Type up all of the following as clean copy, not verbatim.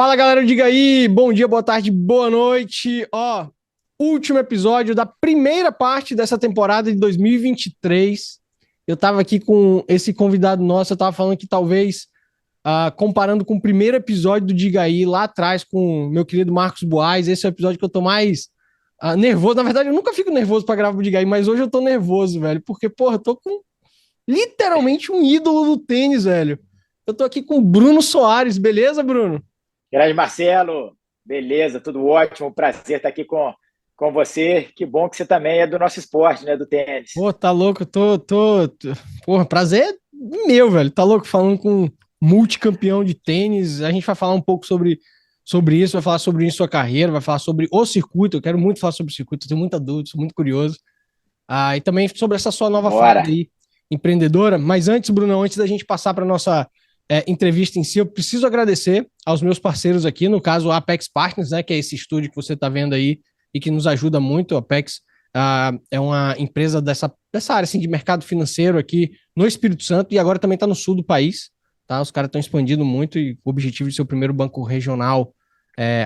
Fala, galera, diga aí, bom dia, boa tarde, boa noite. Último episódio da primeira parte dessa temporada de 2023. Eu tava aqui com esse convidado nosso, eu tava falando que talvez, comparando com o primeiro episódio do Diga aí, lá atrás, com o meu querido Marcos Buais, esse é o episódio que eu tô mais nervoso. Na verdade, eu nunca fico nervoso pra gravar o Diga aí, mas hoje eu tô nervoso, velho, porque, porra, eu tô com literalmente um ídolo do tênis, velho. Eu tô aqui com o Bruno Soares, beleza, Bruno? Grande Marcelo, beleza, tudo ótimo, prazer estar aqui com você. Que bom que você também é do nosso esporte, né, do tênis. Pô, tá louco, Porra, prazer meu, velho. Tá louco falando com um multicampeão de tênis. A gente vai falar um pouco sobre isso, vai falar sobre isso, sua carreira, vai falar sobre o circuito. Eu quero muito falar sobre o circuito, eu tenho muita dúvida, sou muito curioso. E também sobre essa sua nova fase Bora. aí, empreendedora. Mas antes, Bruno, antes da gente passar para nossa entrevista em si, eu preciso agradecer aos meus parceiros aqui, no caso, a Apex Partners, né, que é esse estúdio que você está vendo aí e que nos ajuda muito. A Apex é uma empresa dessa área assim, de mercado financeiro aqui no Espírito Santo e agora também está no sul do país. Tá? Os caras estão expandindo muito e o objetivo de ser o primeiro banco regional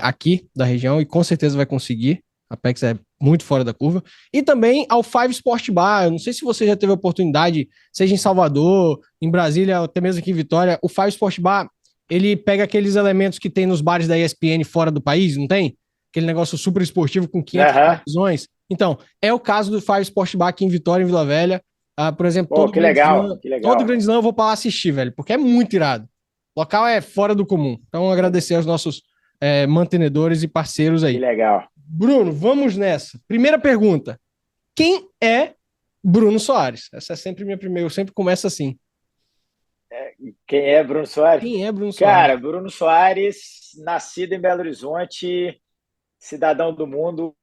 aqui da região e com certeza vai conseguir. A Apex é muito fora da curva. E também ao Five Sport Bar. Eu não sei se você já teve a oportunidade, seja em Salvador, em Brasília, até mesmo aqui em Vitória. O Five Sport Bar, ele pega aqueles elementos que tem nos bares da ESPN fora do país, não tem? Aquele negócio super esportivo com 500 Aham. televisões. Então, é o caso do Five Sport Bar aqui em Vitória, em Vila Velha. Por exemplo, Pô, que legal, que todo legal, Grande Slam eu vou para lá assistir, velho, porque é muito irado. O local é fora do comum. Então, agradecer aos nossos mantenedores e parceiros que aí. legal. Bruno, vamos nessa. Primeira pergunta. Quem é Bruno Soares? Essa é sempre minha primeira. Eu sempre começo assim. Quem é Bruno Soares? Quem é Bruno Cara, Soares? Bruno Soares, nascido em Belo Horizonte, cidadão do mundo,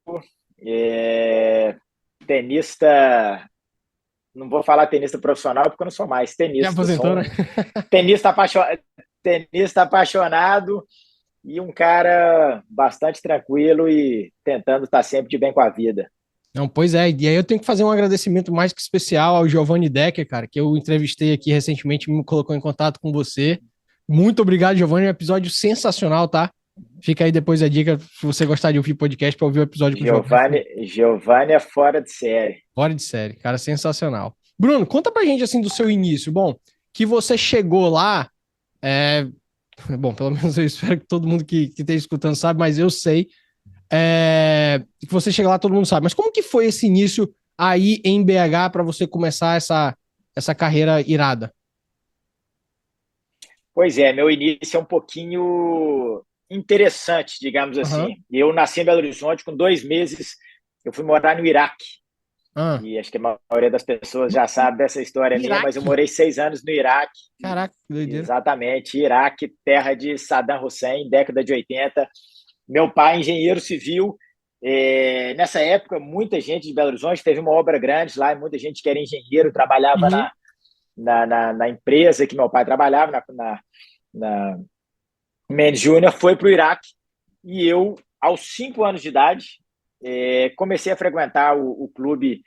tenista, não vou falar tenista profissional porque eu não sou mais Já tenista, aposentou, sou né? um tenista, tenista apaixonado e um cara bastante tranquilo e tentando estar sempre de bem com a vida. Não, pois é. E aí eu tenho que fazer um agradecimento mais que especial ao Giovanni Decker, cara, que eu entrevistei aqui recentemente, me colocou em contato com você. Muito obrigado, Giovanni. Um episódio sensacional, tá? Fica aí depois a dica, se você gostar de ouvir podcast, para ouvir o episódio com o Giovanni. Giovanni é fora de série. Fora de série, cara, sensacional. Bruno, conta pra gente assim do seu início. Bom, que você chegou lá. É, Bom, pelo menos eu espero que todo mundo que esteja escutando sabe, mas eu sei que você chega lá, todo mundo sabe. Mas como que foi esse início aí em BH para você começar essa carreira irada? Pois é, meu início é um pouquinho interessante, digamos Aham. assim. Eu nasci em Belo Horizonte, com 2 meses eu fui morar no Iraque. Ah. E acho que a maioria das pessoas No já sabe dessa história minha, mas eu Iraque? morei 6 anos no Iraque. Caraca, que doideira. Exatamente, Iraque, terra de Saddam Hussein, década de 80. Meu pai, engenheiro civil. Nessa época, muita gente de Belo Horizonte teve uma obra grande lá, e muita gente que era engenheiro trabalhava Uhum. na empresa que meu pai trabalhava, na Mendes Júnior, foi para o Iraque. E eu, aos 5 anos de idade, comecei a frequentar o clube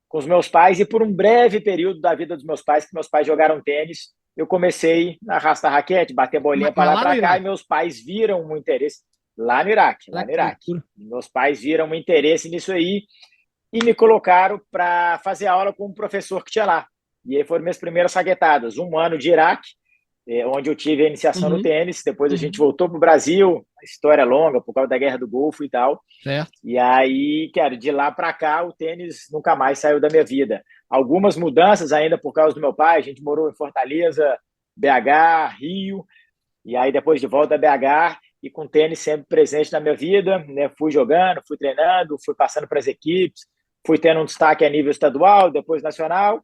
com os meus pais, e por um breve período da vida dos meus pais, que meus pais jogaram tênis, eu comecei a arrastar raquete, bater bolinha para Mas lá e lá no para cá, e Iraque. meus pais viram um interesse lá no Iraque, lá Caraca, no que Iraque. loucura. Meus pais viram um interesse nisso aí e me colocaram para fazer aula com um professor que tinha lá. E aí foram minhas primeiras saquetadas. 1 ano de Iraque, onde eu tive a iniciação no Uhum. tênis. Depois a gente Uhum. voltou para o Brasil, a história é longa, por causa da Guerra do Golfo e tal. Certo. E aí, cara, de lá para cá, o tênis nunca mais saiu da minha vida. Algumas mudanças ainda por causa do meu pai. A gente morou em Fortaleza, BH, Rio. E aí, depois de volta a BH, e com tênis sempre presente na minha vida, né? Fui jogando, fui treinando, fui passando para as equipes, fui tendo um destaque a nível estadual, depois nacional,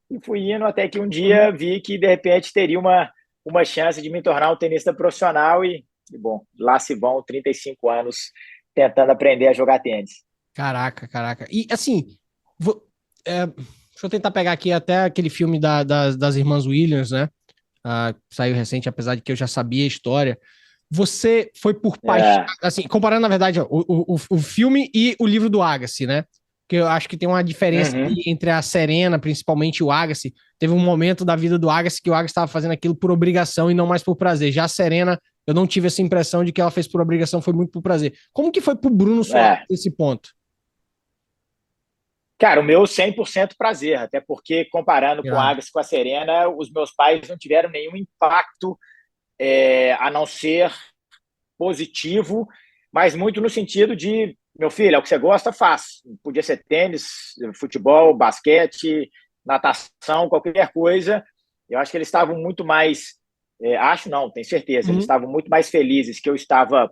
e fui indo até que um dia Uhum. vi que, de repente, teria uma chance de me tornar um tenista profissional bom, lá se vão 35 anos tentando aprender a jogar tênis. Caraca, caraca. E assim, vou- deixa eu tentar pegar aqui até aquele filme das irmãs Williams, né? Saiu recente, apesar de que eu já sabia a história. Você foi por paixão, É. assim, comparando, na verdade, o filme e o livro do Agassi, né? Porque eu acho que tem uma diferença Uhum. entre a Serena, principalmente, e o Agassi. Teve um momento da vida do Agassi que o Agassi estava fazendo aquilo por obrigação e não mais por prazer. Já a Serena eu não tive essa impressão de que ela fez por obrigação, foi muito por prazer. Como que foi pro Bruno Soares esse ponto? Cara, o meu 100% prazer, até porque comparando com a Agassi e com a Serena, os meus pais não tiveram nenhum impacto, a não ser positivo, mas muito no sentido de, meu filho, é o que você gosta, faz. Podia ser tênis, futebol, basquete, natação, qualquer coisa. Eu acho que eles estavam muito mais, acho não, tenho certeza, eles estavam muito mais felizes que eu estava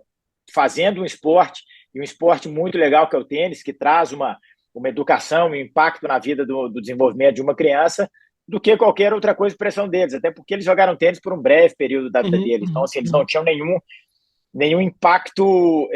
fazendo um esporte, e um esporte muito legal que é o tênis, que traz uma educação, um impacto na vida do desenvolvimento de uma criança, do que qualquer outra coisa pressão deles, até porque eles jogaram tênis por um breve período da vida deles, então assim, eles não tinham nenhum impacto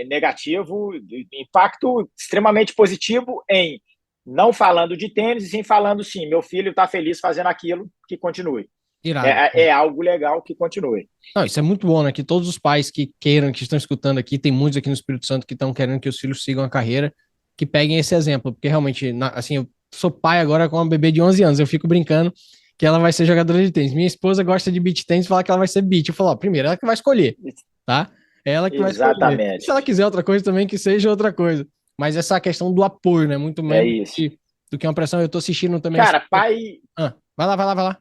negativo, impacto extremamente positivo em não falando de tênis, e sim falando, sim, meu filho está feliz fazendo aquilo, que continue. É algo legal, que continue. Não, isso é muito bom, né? Que todos os pais que queiram, que estão escutando aqui, tem muitos aqui no Espírito Santo que estão querendo que os filhos sigam a carreira, que peguem esse exemplo, porque realmente, assim, eu sou pai agora com uma bebê de 11 anos, eu fico brincando que ela vai ser jogadora de tênis. Minha esposa gosta de beach tênis, fala que ela vai ser beach. Eu falo, ó, primeiro, ela que vai escolher, tá? É ela que vai escolher. E se ela quiser outra coisa também, que seja outra coisa. Mas essa questão do apoio, né? Muito menos do que uma pressão. Eu tô assistindo também. Cara, pai... Vai lá.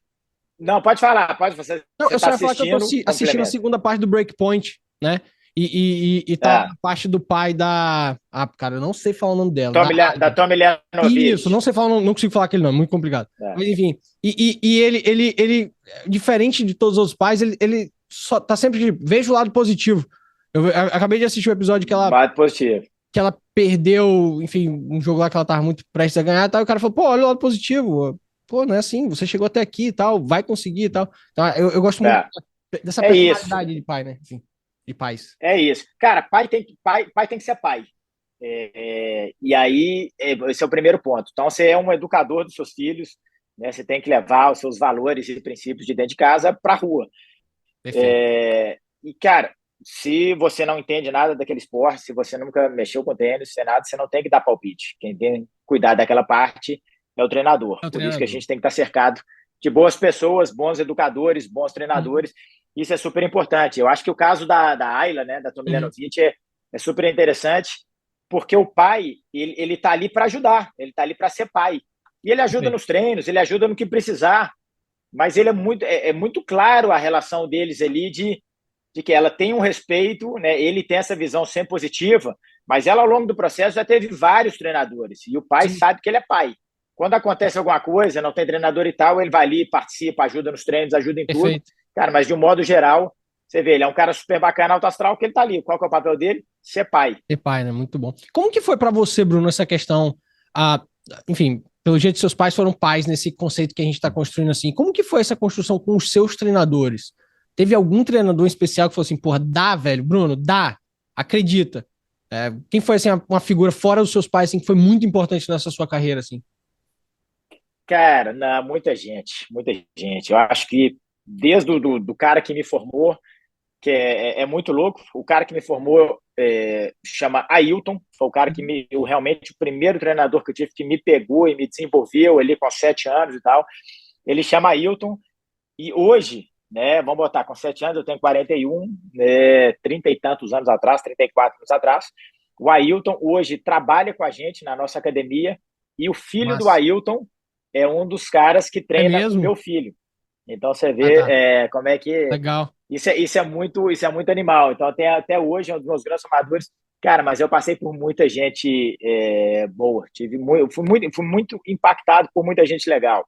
Não, pode falar, pode. Você eu só ia falar que eu tô assistindo a segunda parte do Breakpoint, né? E tá a parte do pai da... Ah, cara, eu não sei falar o nome dela. Da Tommy Leanovic. Isso, não sei falar, não consigo falar aquele nome, muito complicado. Mas enfim, ele, diferente de todos os outros pais, ele só tá sempre veja o lado positivo. Eu acabei de assistir o episódio que ela... Lado positivo. Que ela perdeu, enfim, um jogo lá que ela tava muito prestes a ganhar, e tal, e o cara falou, pô, olha o lado positivo. Pô, não é assim, você chegou até aqui e tal, vai conseguir e tal. Então, eu gosto muito dessa personalidade de pai, né? Assim, de pais. É isso. Cara, pai tem que ser pai. E aí, esse é o primeiro ponto. Então, você é um educador dos seus filhos, né? Você tem que levar os seus valores e princípios de dentro de casa para a rua. E, cara, se você não entende nada daquele esporte, se você nunca mexeu com tênis, você não tem que dar palpite. Quem tem que cuidar daquela parte é o treinador. Por isso que a gente tem que estar cercado de boas pessoas, bons educadores, bons treinadores. Isso é super importante. Eu acho que o caso da Ayla, né, da Tomljanovic, é super interessante, porque o pai, ele tá ali para ajudar, ele tá ali para ser pai. E ele ajuda nos treinos, ele ajuda no que precisar, mas ele é muito claro a relação deles ali de que ela tem um respeito, né? Ele tem essa visão sempre positiva, mas ela, ao longo do processo, já teve vários treinadores, e o pai sabe que ele é pai. Quando acontece alguma coisa, não tem treinador e tal, ele vai ali, participa, ajuda nos treinos, ajuda em tudo. Cara, mas de um modo geral, você vê, ele é um cara super bacana, alto astral, que ele tá ali. Qual que é o papel dele? Ser pai. Ser pai, né? Muito bom. Como que foi para você, Bruno, essa questão? Enfim, pelo jeito, seus pais foram pais nesse conceito que a gente está construindo assim. Como que foi essa construção com os seus treinadores? Teve algum treinador especial que falou assim, porra, dá, velho, Bruno, dá, acredita. Quem foi, assim, uma figura fora dos seus pais, assim, que foi muito importante nessa sua carreira, assim? Cara, não, muita gente, muita gente. Eu acho que desde do cara que me formou, que é muito louco, o cara que me formou chama Ailton, foi o cara que realmente o primeiro treinador que eu tive que me pegou e me desenvolveu ali com 7 anos e tal. Ele chama Ailton, e hoje, né, vamos botar, com 7 anos, eu tenho 41, 30 e tantos anos atrás, 34 anos atrás. O Ailton hoje trabalha com a gente na nossa academia, e o filho do Ailton é um dos caras que treina o meu filho. Então você vê como é que... Legal. Isso é muito animal. Então até hoje é um dos meus grandes formadores. Cara, mas eu passei por muita gente boa. Fui muito impactado por muita gente legal.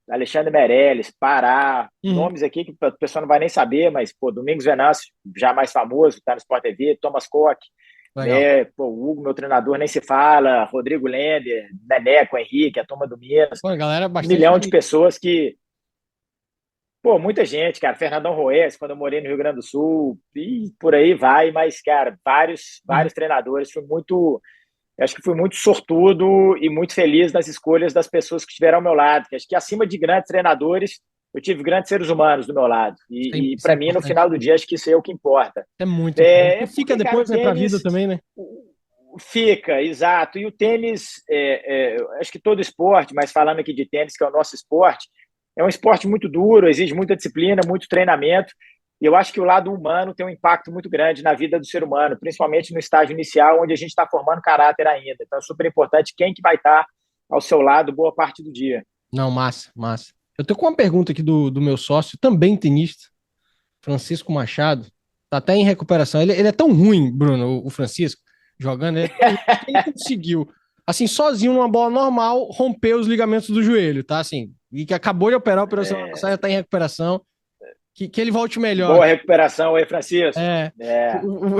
Alexandre Meirelles, Pará, nomes aqui que o pessoal não vai nem saber, mas Domingos Venâncio, já mais famoso, tá no Sport TV, Thomas Koch, o Hugo, meu treinador, nem se fala, Rodrigo Lender, Neneco, Henrique, a turma do Minas. Galera, milhão de pessoas que... muita gente, cara. Fernandão Roes, quando eu morei no Rio Grande do Sul, e por aí vai, mas, cara, vários treinadores. Acho que fui muito sortudo e muito feliz nas escolhas das pessoas que estiveram ao meu lado. Acho que acima de grandes treinadores, eu tive grandes seres humanos do meu lado. E para mim, no final do dia, acho que isso é o que importa. É muito. Fica depois, né, para a vida também, né? Fica, exato. E o tênis, acho que todo esporte, mas falando aqui de tênis, que é o nosso esporte, é um esporte muito duro, exige muita disciplina, muito treinamento. E eu acho que o lado humano tem um impacto muito grande na vida do ser humano, principalmente no estágio inicial, onde a gente está formando caráter ainda. Então é super importante quem que vai estar ao seu lado boa parte do dia. Não, massa, massa. Eu tô com uma pergunta aqui do meu sócio, também tenista, Francisco Machado. Tá até em recuperação. Ele é tão ruim, Bruno, o Francisco, jogando, ele é tão ruim que ele conseguiu, assim, sozinho numa bola normal, romper os ligamentos do joelho, tá? Assim, e que acabou de operar a operação semana passada, já tá em recuperação. Que ele volte melhor. Boa recuperação aí, Francisco. É. O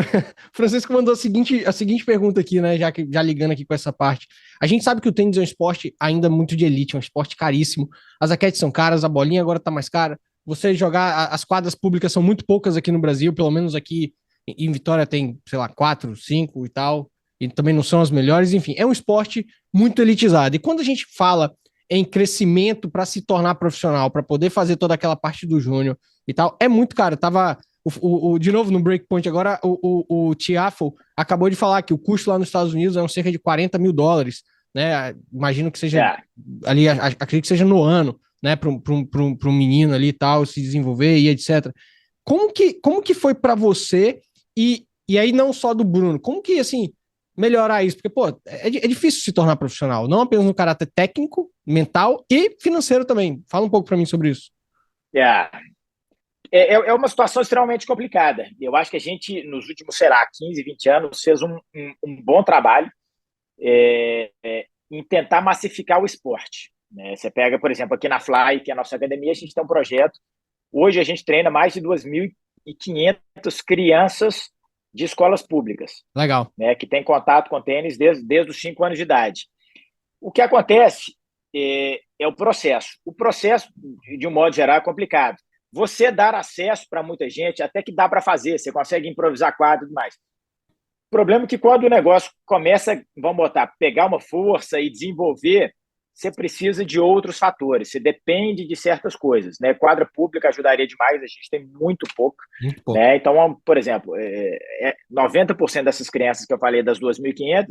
Francisco mandou a seguinte pergunta aqui, né? Já ligando aqui com essa parte. A gente sabe que o tênis é um esporte ainda muito de elite, é um esporte caríssimo. As raquetes são caras, a bolinha agora tá mais cara. Você jogar, as quadras públicas são muito poucas aqui no Brasil, pelo menos aqui em Vitória tem, sei lá, 4, 5 e tal. E também não são as melhores. Enfim, é um esporte muito elitizado. E quando a gente fala em crescimento para se tornar profissional, para poder fazer toda aquela parte do júnior e tal, é muito caro. Tava de novo no Breakpoint agora, o Tiafoe acabou de falar que o custo lá nos Estados Unidos é cerca de $40 mil, né? Imagino que seja ali, acredito que seja no ano, né? Para um menino ali e tal, se desenvolver e etc. Como que foi para você e aí não só do Bruno, como que assim melhorar isso? Porque, pô, é difícil se tornar profissional, não apenas no caráter técnico, mental e financeiro também. Fala um pouco para mim sobre isso. É uma situação extremamente complicada. Eu acho que a gente, nos últimos, sei lá, 15, 20 anos, fez um bom trabalho em tentar massificar o esporte. Né? Você pega, por exemplo, aqui na Fly, que é a nossa academia, a gente tem um projeto. Hoje a gente treina mais de 2.500 crianças de escolas públicas. Legal. Né, que tem contato com tênis desde os 5 anos de idade. O que acontece é o processo. O processo, de um modo geral, é complicado. Você dar acesso para muita gente, até que dá para fazer, você consegue improvisar quadro e tudo mais. O problema é que quando o negócio começa, vamos botar, pegar uma força e desenvolver, você precisa de outros fatores, você depende de certas coisas. Né? Quadra pública ajudaria demais, a gente tem muito pouco. Né? Então, por exemplo, 90% dessas crianças que eu falei, das 2.500,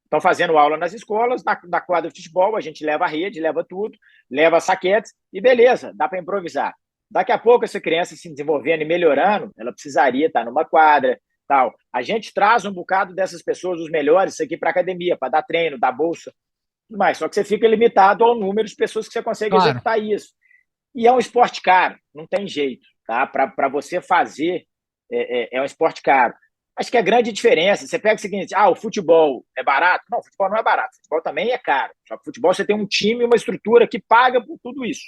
estão fazendo aula nas escolas, na quadra de futebol, a gente leva a rede, leva tudo, leva saquetes e beleza, dá para improvisar. Daqui a pouco, essa criança se desenvolvendo e melhorando, ela precisaria estar numa quadra, tal. A gente traz um bocado dessas pessoas, os melhores, aqui para a academia, para dar treino, dar bolsa, tudo mais. Só que você fica limitado ao número de pessoas que você consegue executar isso. E é um esporte caro, não tem jeito, tá? Para você fazer, é um esporte caro. Acho que a grande diferença, você pega o seguinte, o futebol é barato? Não, o futebol não é barato, o futebol também é caro. Só que o futebol você tem um time e uma estrutura que paga por tudo isso.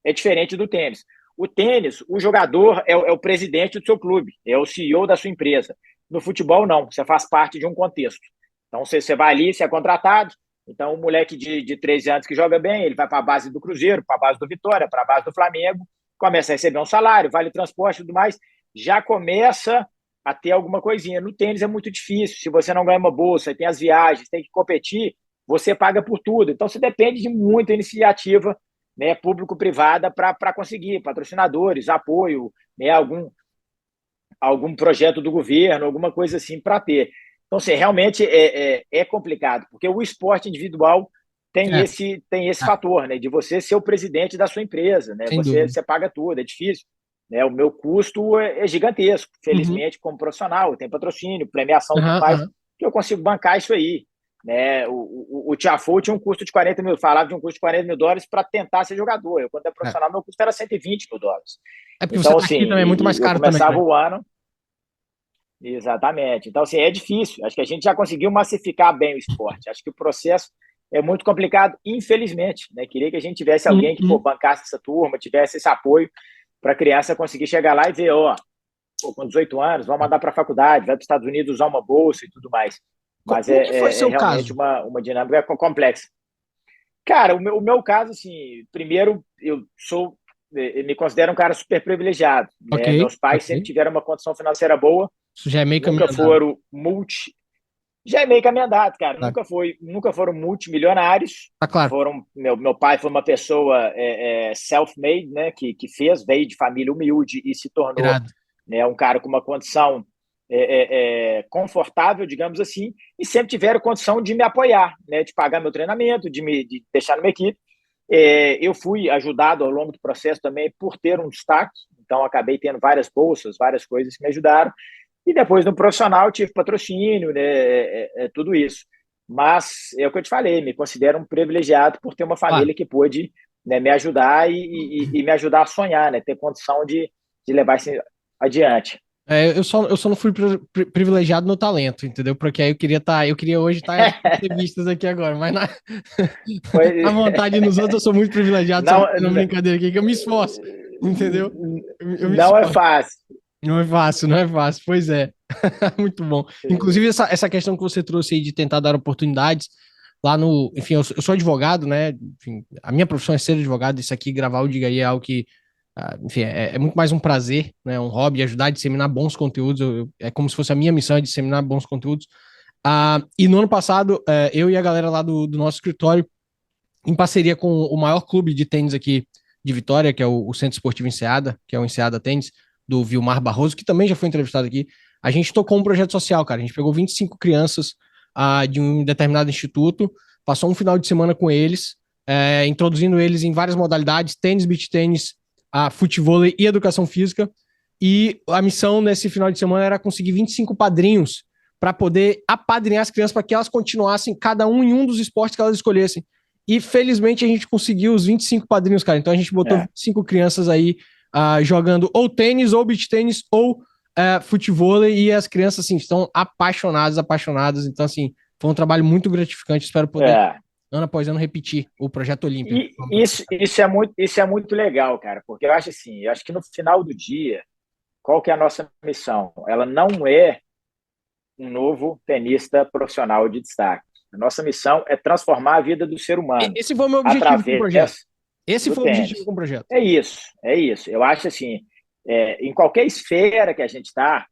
É diferente do tênis. O tênis, o jogador é o presidente do seu clube, é o CEO da sua empresa. No futebol, não, você faz parte de um contexto. Então, você vai ali, você é contratado. Então, o moleque de 13 anos que joga bem, ele vai para a base do Cruzeiro, para a base do Vitória, para a base do Flamengo, começa a receber um salário, vale transporte e tudo mais, já começa a ter alguma coisinha. No tênis é muito difícil. Se você não ganha uma bolsa, tem as viagens, tem que competir, você paga por tudo. Então, você depende de muita iniciativa, né, público-privada para conseguir patrocinadores, apoio, né, algum projeto do governo, alguma coisa assim para ter. Então, assim, realmente é complicado, porque o esporte individual tem esse fator, né, de você ser o presidente da sua empresa, né, você paga tudo, é difícil. Né, o meu custo é gigantesco, felizmente, como profissional, tem patrocínio, premiação, tudo mais, que eu consigo bancar isso aí. Né? O Tiafoe tinha um custo de $40 mil, falava de um custo de $40 mil para tentar ser jogador. Eu, quando era profissional, meu custo era $120 mil. É porque então, você tá assim, aqui também é muito mais caro. Eu começava também, né? o ano. Exatamente. Então, assim, é difícil. Acho que a gente já conseguiu massificar bem o esporte. Acho que o processo é muito complicado, infelizmente. Né? Queria que a gente tivesse alguém que bancasse essa turma, tivesse esse apoio para a criança conseguir chegar lá e ver, com 18 anos, vamos mandar para a faculdade, vai para os Estados Unidos usar uma bolsa e tudo mais. Mas Como que foi seu realmente caso? uma dinâmica complexa. Cara, o meu caso, assim, primeiro, eu me considero um cara super privilegiado. Né? Meus pais sempre tiveram uma condição financeira boa. Isso já é meio nunca foram Já é meio caminho andado, cara. Claro. Nunca foram multimilionários. Claro. Meu pai foi uma pessoa self-made, né? Que veio de família humilde e se tornou né, um cara com uma condição confortável, digamos assim, e sempre tiveram condição de me apoiar, né, de pagar meu treinamento, de deixar numa equipe. Eu fui ajudado ao longo do processo também por ter um destaque. então acabei tendo várias bolsas, várias coisas que me ajudaram. E depois no profissional tive patrocínio, né, tudo isso. Mas é o que eu te falei, me considero um privilegiado por ter uma Claro. família que pôde, né, me ajudar e me ajudar a sonhar, né, ter condição de levar isso adiante. Eu só não fui privilegiado no talento, entendeu? Porque aí eu queria hoje estar em entrevistas aqui agora, mas na Foi, vontade nos outros eu sou muito privilegiado, só não, fazendo uma brincadeira aqui, que eu me esforço, entendeu? Eu me não é esforço. fácil. Não é fácil, não é fácil, pois é. Muito bom. Inclusive, essa questão que você trouxe aí de tentar dar oportunidades lá no. Enfim, eu sou advogado, né? Enfim, a minha profissão é ser advogado. Isso aqui, gravar o Diga aí é algo que, enfim, é muito mais um prazer, né? Um hobby, ajudar a disseminar bons conteúdos. É como se fosse a minha missão, é disseminar bons conteúdos. E no ano passado, eu e a galera lá do nosso escritório, em parceria com o maior clube de tênis aqui de Vitória, que é o Centro Esportivo Enseada, que é o Enseada Tênis, do Vilmar Barroso, que também já foi entrevistado aqui, a gente tocou um projeto social, cara. A gente pegou 25 crianças de um determinado instituto, passou um final de semana com eles, introduzindo eles em várias modalidades, tênis, beach tênis, futevôlei e educação física. E a missão nesse final de semana era conseguir 25 padrinhos para poder apadrinhar as crianças para que elas continuassem cada um em um dos esportes que elas escolhessem. E felizmente a gente conseguiu os 25 padrinhos, cara. Então a gente botou 25 crianças aí jogando ou tênis, ou beach tênis, ou futevôlei, e as crianças, assim, estão apaixonadas, apaixonadas. Então, assim, foi um trabalho muito gratificante. Espero poder, ano após ano, repetir o Projeto Olímpia. E isso é muito legal, cara, porque eu acho assim, eu acho que no final do dia, qual que é a nossa missão? Ela não é um novo tenista profissional de destaque. A nossa missão é transformar a vida do ser humano Esse foi o meu objetivo com o projeto. através Esse do foi o objetivo tênis. com o projeto. É isso, é isso. Eu acho assim, em qualquer esfera que a gente está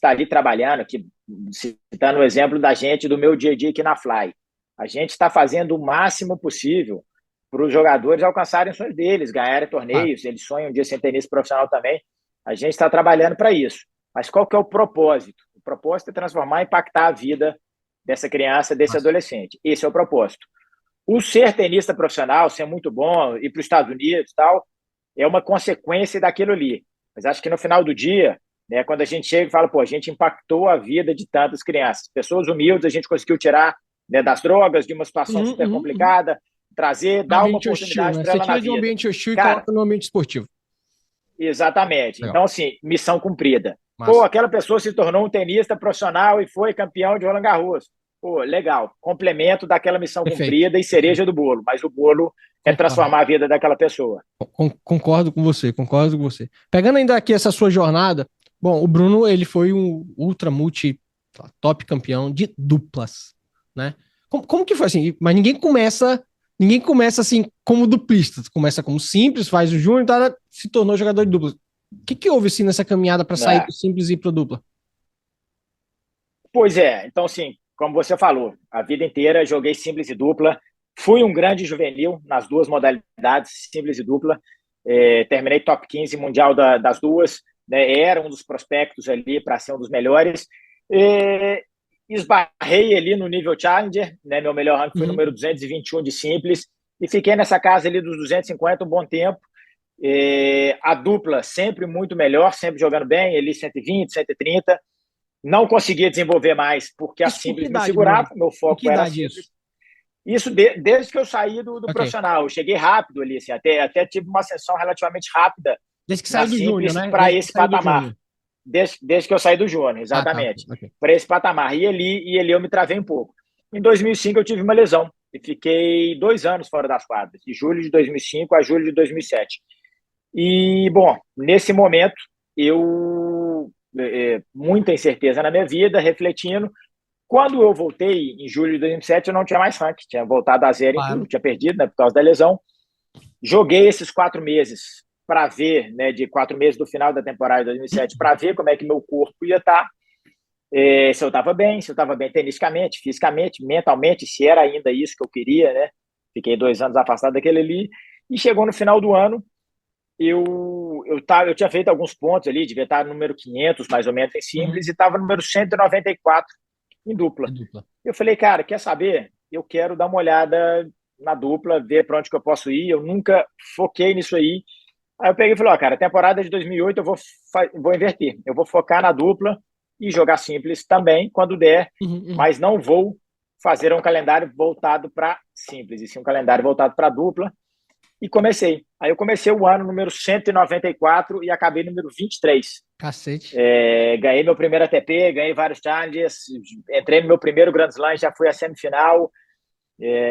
ali trabalhando, aqui, citando o exemplo da gente, do meu dia a dia aqui na Fly. A gente está fazendo o máximo possível para os jogadores alcançarem os sonhos deles, ganharem torneios, eles sonham um dia ser tenista profissional também. A gente está trabalhando para isso. Mas qual que é o propósito? O propósito é transformar e impactar a vida dessa criança, desse adolescente. Esse é o propósito. O ser tenista profissional, ser muito bom, ir para os Estados Unidos e tal, é uma consequência daquilo ali. Mas acho que no final do dia, né, quando a gente chega e fala, pô, a gente impactou a vida de tantas crianças. Pessoas humildes, a gente conseguiu tirar, né, das drogas, de uma situação super complicada, trazer, dar uma hostil, oportunidade né? para Você ela na tira de um vida. ambiente hostil e Cara, coloca no ambiente esportivo. exatamente. Legal. Então, assim, missão cumprida. Pô, Massa. aquela pessoa se tornou um tenista profissional e foi campeão de Roland Garros. Pô, legal. Complemento daquela missão Perfeito. cumprida e cereja do bolo. Mas o bolo é Concordo. transformar a vida daquela pessoa. Concordo com você, concordo com você. Pegando ainda aqui essa sua jornada, bom, o Bruno, ele foi um ultra multi top campeão de duplas, né? Como que foi assim? Mas ninguém começa assim como duplista, começa como simples, faz o júnior, tá, se tornou jogador de duplas. O que houve assim nessa caminhada para sair Né? do simples e ir pro dupla? Pois é. Então, assim, como você falou, a vida inteira joguei simples e dupla. Fui um grande juvenil nas duas modalidades, simples e dupla. Terminei top 15 mundial das duas. Né? Era um dos prospectos ali para ser um dos melhores. Esbarrei ali no nível Challenger, né? Meu melhor ranking foi número 221 de simples, e fiquei nessa casa ali dos 250 um bom tempo. A dupla sempre muito melhor, sempre jogando bem, ali 120, 130. Não conseguia desenvolver mais porque a Isso com que simples me idade, Bruno? segurava, meu Com que foco era idade isso? simples. Isso desde que eu saí do Ok. profissional. Eu cheguei rápido ali, assim, até tive uma ascensão relativamente rápida Desde que na saiu do Júnior, simples né? para Desde que esse saiu do patamar. Júnior. Desde que eu saí do Júnior, Tá. exatamente. Ok. Para esse patamar. E ali eu me travei um pouco. Em 2005 eu tive uma lesão e fiquei 2 anos fora das quadras, de julho de 2005 a julho de 2007. E, bom, nesse momento, eu, muita incerteza na minha vida, refletindo. Quando eu voltei, em julho de 2007, eu não tinha mais ranking, tinha voltado a zero em tudo, Claro. tinha perdido, né, por causa da lesão. Joguei esses 4 meses para ver, né, de 4 meses do final da temporada de 2007, para ver como é que meu corpo ia estar, se eu estava bem tenicamente, fisicamente, mentalmente, se era ainda isso que eu queria, né? Fiquei 2 anos afastado daquele ali. E chegou no final do ano, eu tinha feito alguns pontos ali, devia estar no número 500, mais ou menos, em simples, e estava no número 194 em É dupla. dupla. Eu falei, cara, quer saber? Eu quero dar uma olhada na dupla, ver para onde que eu posso ir. Eu nunca foquei nisso aí. Aí eu peguei e falei, ó, cara, temporada de 2008 eu vou inverter. Eu vou focar na dupla e jogar simples também, quando der, Uhum, uhum. mas não vou fazer um calendário voltado para simples, e sim um calendário voltado para dupla. E comecei. Aí eu comecei o ano número 194 e acabei número 23. Cacete. Ganhei meu primeiro ATP, ganhei vários challenges, entrei no meu primeiro Grand Slam, já fui à semifinal.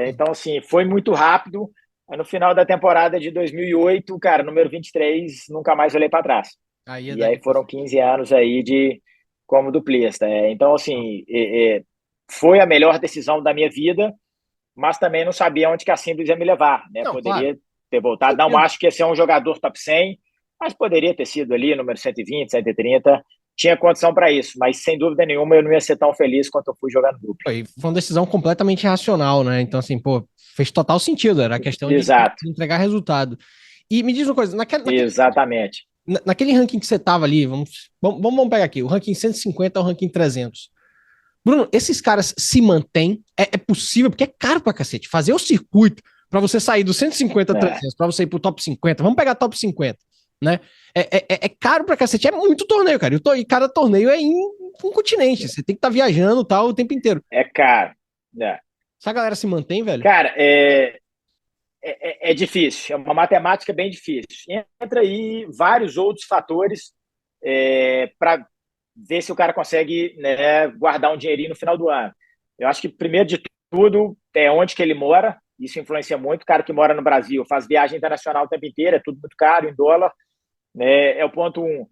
Então, assim, foi muito rápido. Aí, no final da temporada de 2008, cara, número 23, nunca mais olhei para trás. Aí é E aí foram difícil. 15 anos aí de como duplista. Então, assim, foi a melhor decisão da minha vida, mas também não sabia onde que a Simples ia me levar, né? Não, claro. Poderia ter voltado. Não Certeza. acho que ia ser um jogador top 100, mas poderia ter sido ali, número 120, 130. Tinha condição para isso, mas sem dúvida nenhuma eu não ia ser tão feliz quanto eu fui jogando duplo. Pô, e foi uma decisão completamente racional, né? Então, assim, pô, fez total sentido. Era a questão Exato, de entregar resultado. E me diz uma coisa, exatamente. naquele ranking que você tava ali, vamos pegar aqui, o ranking 150 ao ranking 300. Bruno, esses caras se mantêm? É possível? Porque é caro pra cacete. Fazer o circuito pra você sair do 150 a É, 300, pra você ir pro top 50. Vamos pegar top 50, né? É caro pra cacete. É muito torneio, cara. E cada torneio é em um continente. Você tem que estar viajando tal o tempo inteiro. é caro. É. Essa galera se mantém, velho? Cara, é difícil, é uma matemática bem difícil. Entra aí vários outros fatores para ver se o cara consegue, né, guardar um dinheirinho no final do ano. Eu acho que, primeiro de tudo, é onde que ele mora, isso influencia muito. O cara que mora no Brasil faz viagem internacional o tempo inteiro, é tudo muito caro, em dólar, né, é o ponto um.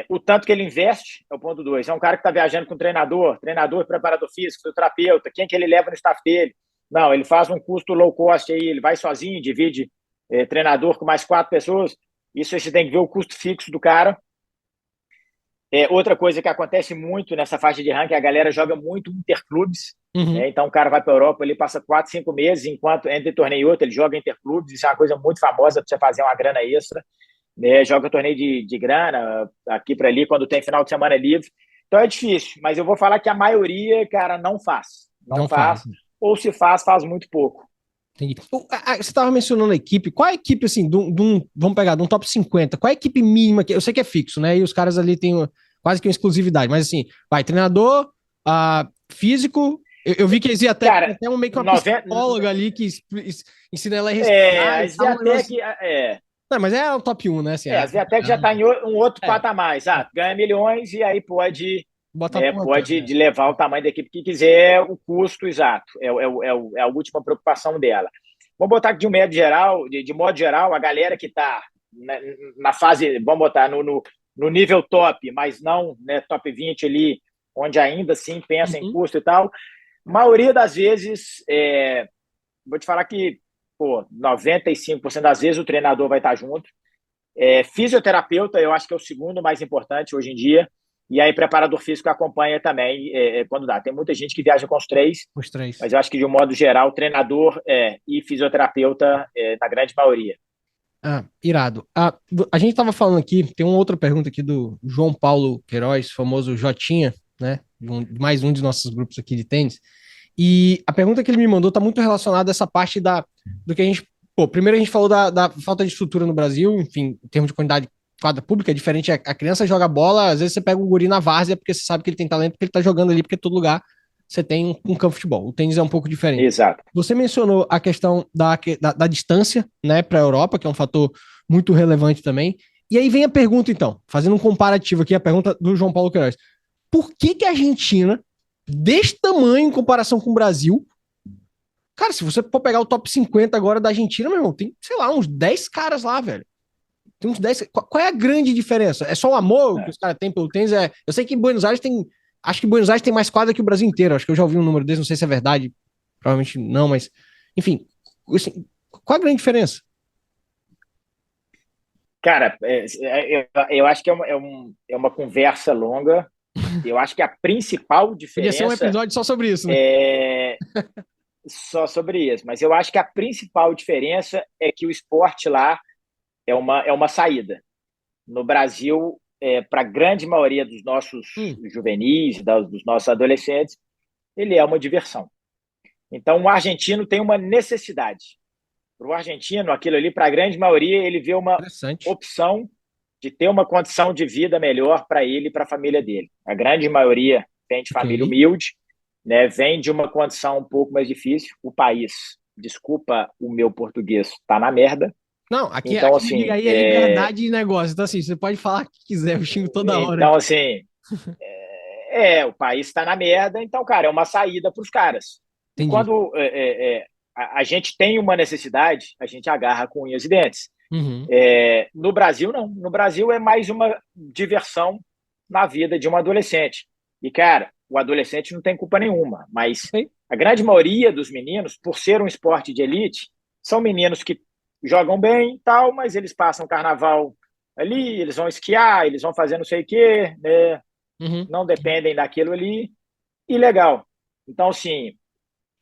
O tanto que ele investe é o ponto dois. É um cara que está viajando com treinador, preparador físico, fisioterapeuta, quem que ele leva no staff dele? Não, ele faz um custo low cost aí, ele vai sozinho, divide treinador com mais 4 pessoas. Isso aí você tem que ver o custo fixo do cara. Outra coisa que acontece muito nessa faixa de ranking, a galera joga muito interclubes, Uhum. né? Então o cara vai para a Europa, ele passa 4, 5 meses, enquanto entre torneio e outro ele joga interclubes. Isso é uma coisa muito famosa para você fazer uma grana extra, né? Joga torneio de grana aqui para ali quando tem final de semana livre. Então é difícil, mas eu vou falar que a maioria, cara, não faz. Não Não faz. faz, ou se faz, faz muito pouco. Entendi. Você estava mencionando a equipe. Qual é a equipe, assim, vamos pegar, de um top 50? Qual é a equipe mínima? Eu sei que é fixo, né? E os caras ali têm quase que uma exclusividade. Mas, assim, vai, treinador, físico. Eu vi que eles iam Cara, até meio que uma 90, psicóloga ali que ensina ela a respirar e a tal. Um negócio Sviatek, assim. Não, mas é o top 1, né? Assim, a Sviatek já está em um outro é, patamar. é, Ganha milhões e aí pode, bota né, plantando, pode né? de levar o tamanho da equipe que quiser, o custo exato. É a última preocupação dela. Vamos botar aqui de um modo geral, de modo geral, a galera que está na fase, vamos botar no nível top, mas não, né, top 20 ali, onde ainda assim pensa em Uhum. custo e tal. Maioria das vezes, vou te falar que, pô, 95% das vezes o treinador vai estar junto. Fisioterapeuta, eu acho que é o segundo mais importante hoje em dia. E aí, preparador físico acompanha também quando dá. Tem muita gente que viaja com os três, Os três. mas eu acho que, de um modo geral, treinador e fisioterapeuta na grande maioria. Ah, irado. A gente tava falando aqui, tem uma outra pergunta aqui do João Paulo Queiroz, famoso Jotinha, né? Mais um de nossos grupos aqui de tênis. E a pergunta que ele me mandou tá muito relacionada a essa parte do que a gente. Pô, primeiro a gente falou da falta de estrutura no Brasil, enfim, em termos de quantidade de quadra pública, é diferente. A criança joga bola, às vezes você pega um guri na várzea porque você sabe que ele tem talento, porque ele tá jogando ali, porque todo lugar você tem um campo de futebol. O tênis é um pouco diferente. Exato. Você mencionou a questão da distância, né, para a Europa, que é um fator muito relevante também. E aí vem a pergunta, então, fazendo um comparativo aqui, a pergunta do João Paulo Queiroz. Por que a Argentina, desse tamanho em comparação com o Brasil, cara, se você for pegar o top 50 agora da Argentina, meu irmão, tem, sei lá, uns 10 caras lá, velho. Tem uns 10. Qual é a grande diferença? É só o amor que os caras têm pelo tênis? Eu sei que em Buenos Aires tem. Acho que Buenos Aires tem mais quadra que o Brasil inteiro. Acho que eu já ouvi um número desse, não sei se é verdade. Provavelmente não, mas. Enfim. Assim, qual a grande diferença? Cara, eu acho que é uma conversa longa. Eu acho que a principal Podia ser um diferença episódio só sobre isso, né? é só sobre isso, mas eu acho que a principal diferença é que o esporte lá é uma saída. No Brasil, para a grande maioria dos nossos Hum, juvenis, dos nossos adolescentes, ele é uma diversão. Então, o argentino tem uma necessidade. para o argentino, aquilo ali, para a grande maioria, ele vê uma Interessante. opção de ter uma condição de vida melhor para ele e para a família dele. A grande maioria vem de Ok. família humilde, né? Vem de uma condição um pouco mais difícil. O país, desculpa o meu português, está na merda. Não, Então, aqui assim, aí é liberdade de negócio. Então, assim, você pode falar o que quiser, eu xingo toda hora então, aqui. assim, o país está na merda, então, cara, é uma saída para os caras. E Entendi. quando a gente tem uma necessidade, a gente agarra com unhas e dentes. Uhum. No Brasil, não. No Brasil é mais uma diversão na vida de um adolescente. E, cara, o adolescente não tem culpa nenhuma, mas Ok. a grande maioria dos meninos, por ser um esporte de elite, são meninos que jogam bem e tal, mas eles passam carnaval ali, eles vão esquiar, eles vão fazer não sei o quê, né? Uhum. Não dependem daquilo ali. E legal. Então, assim,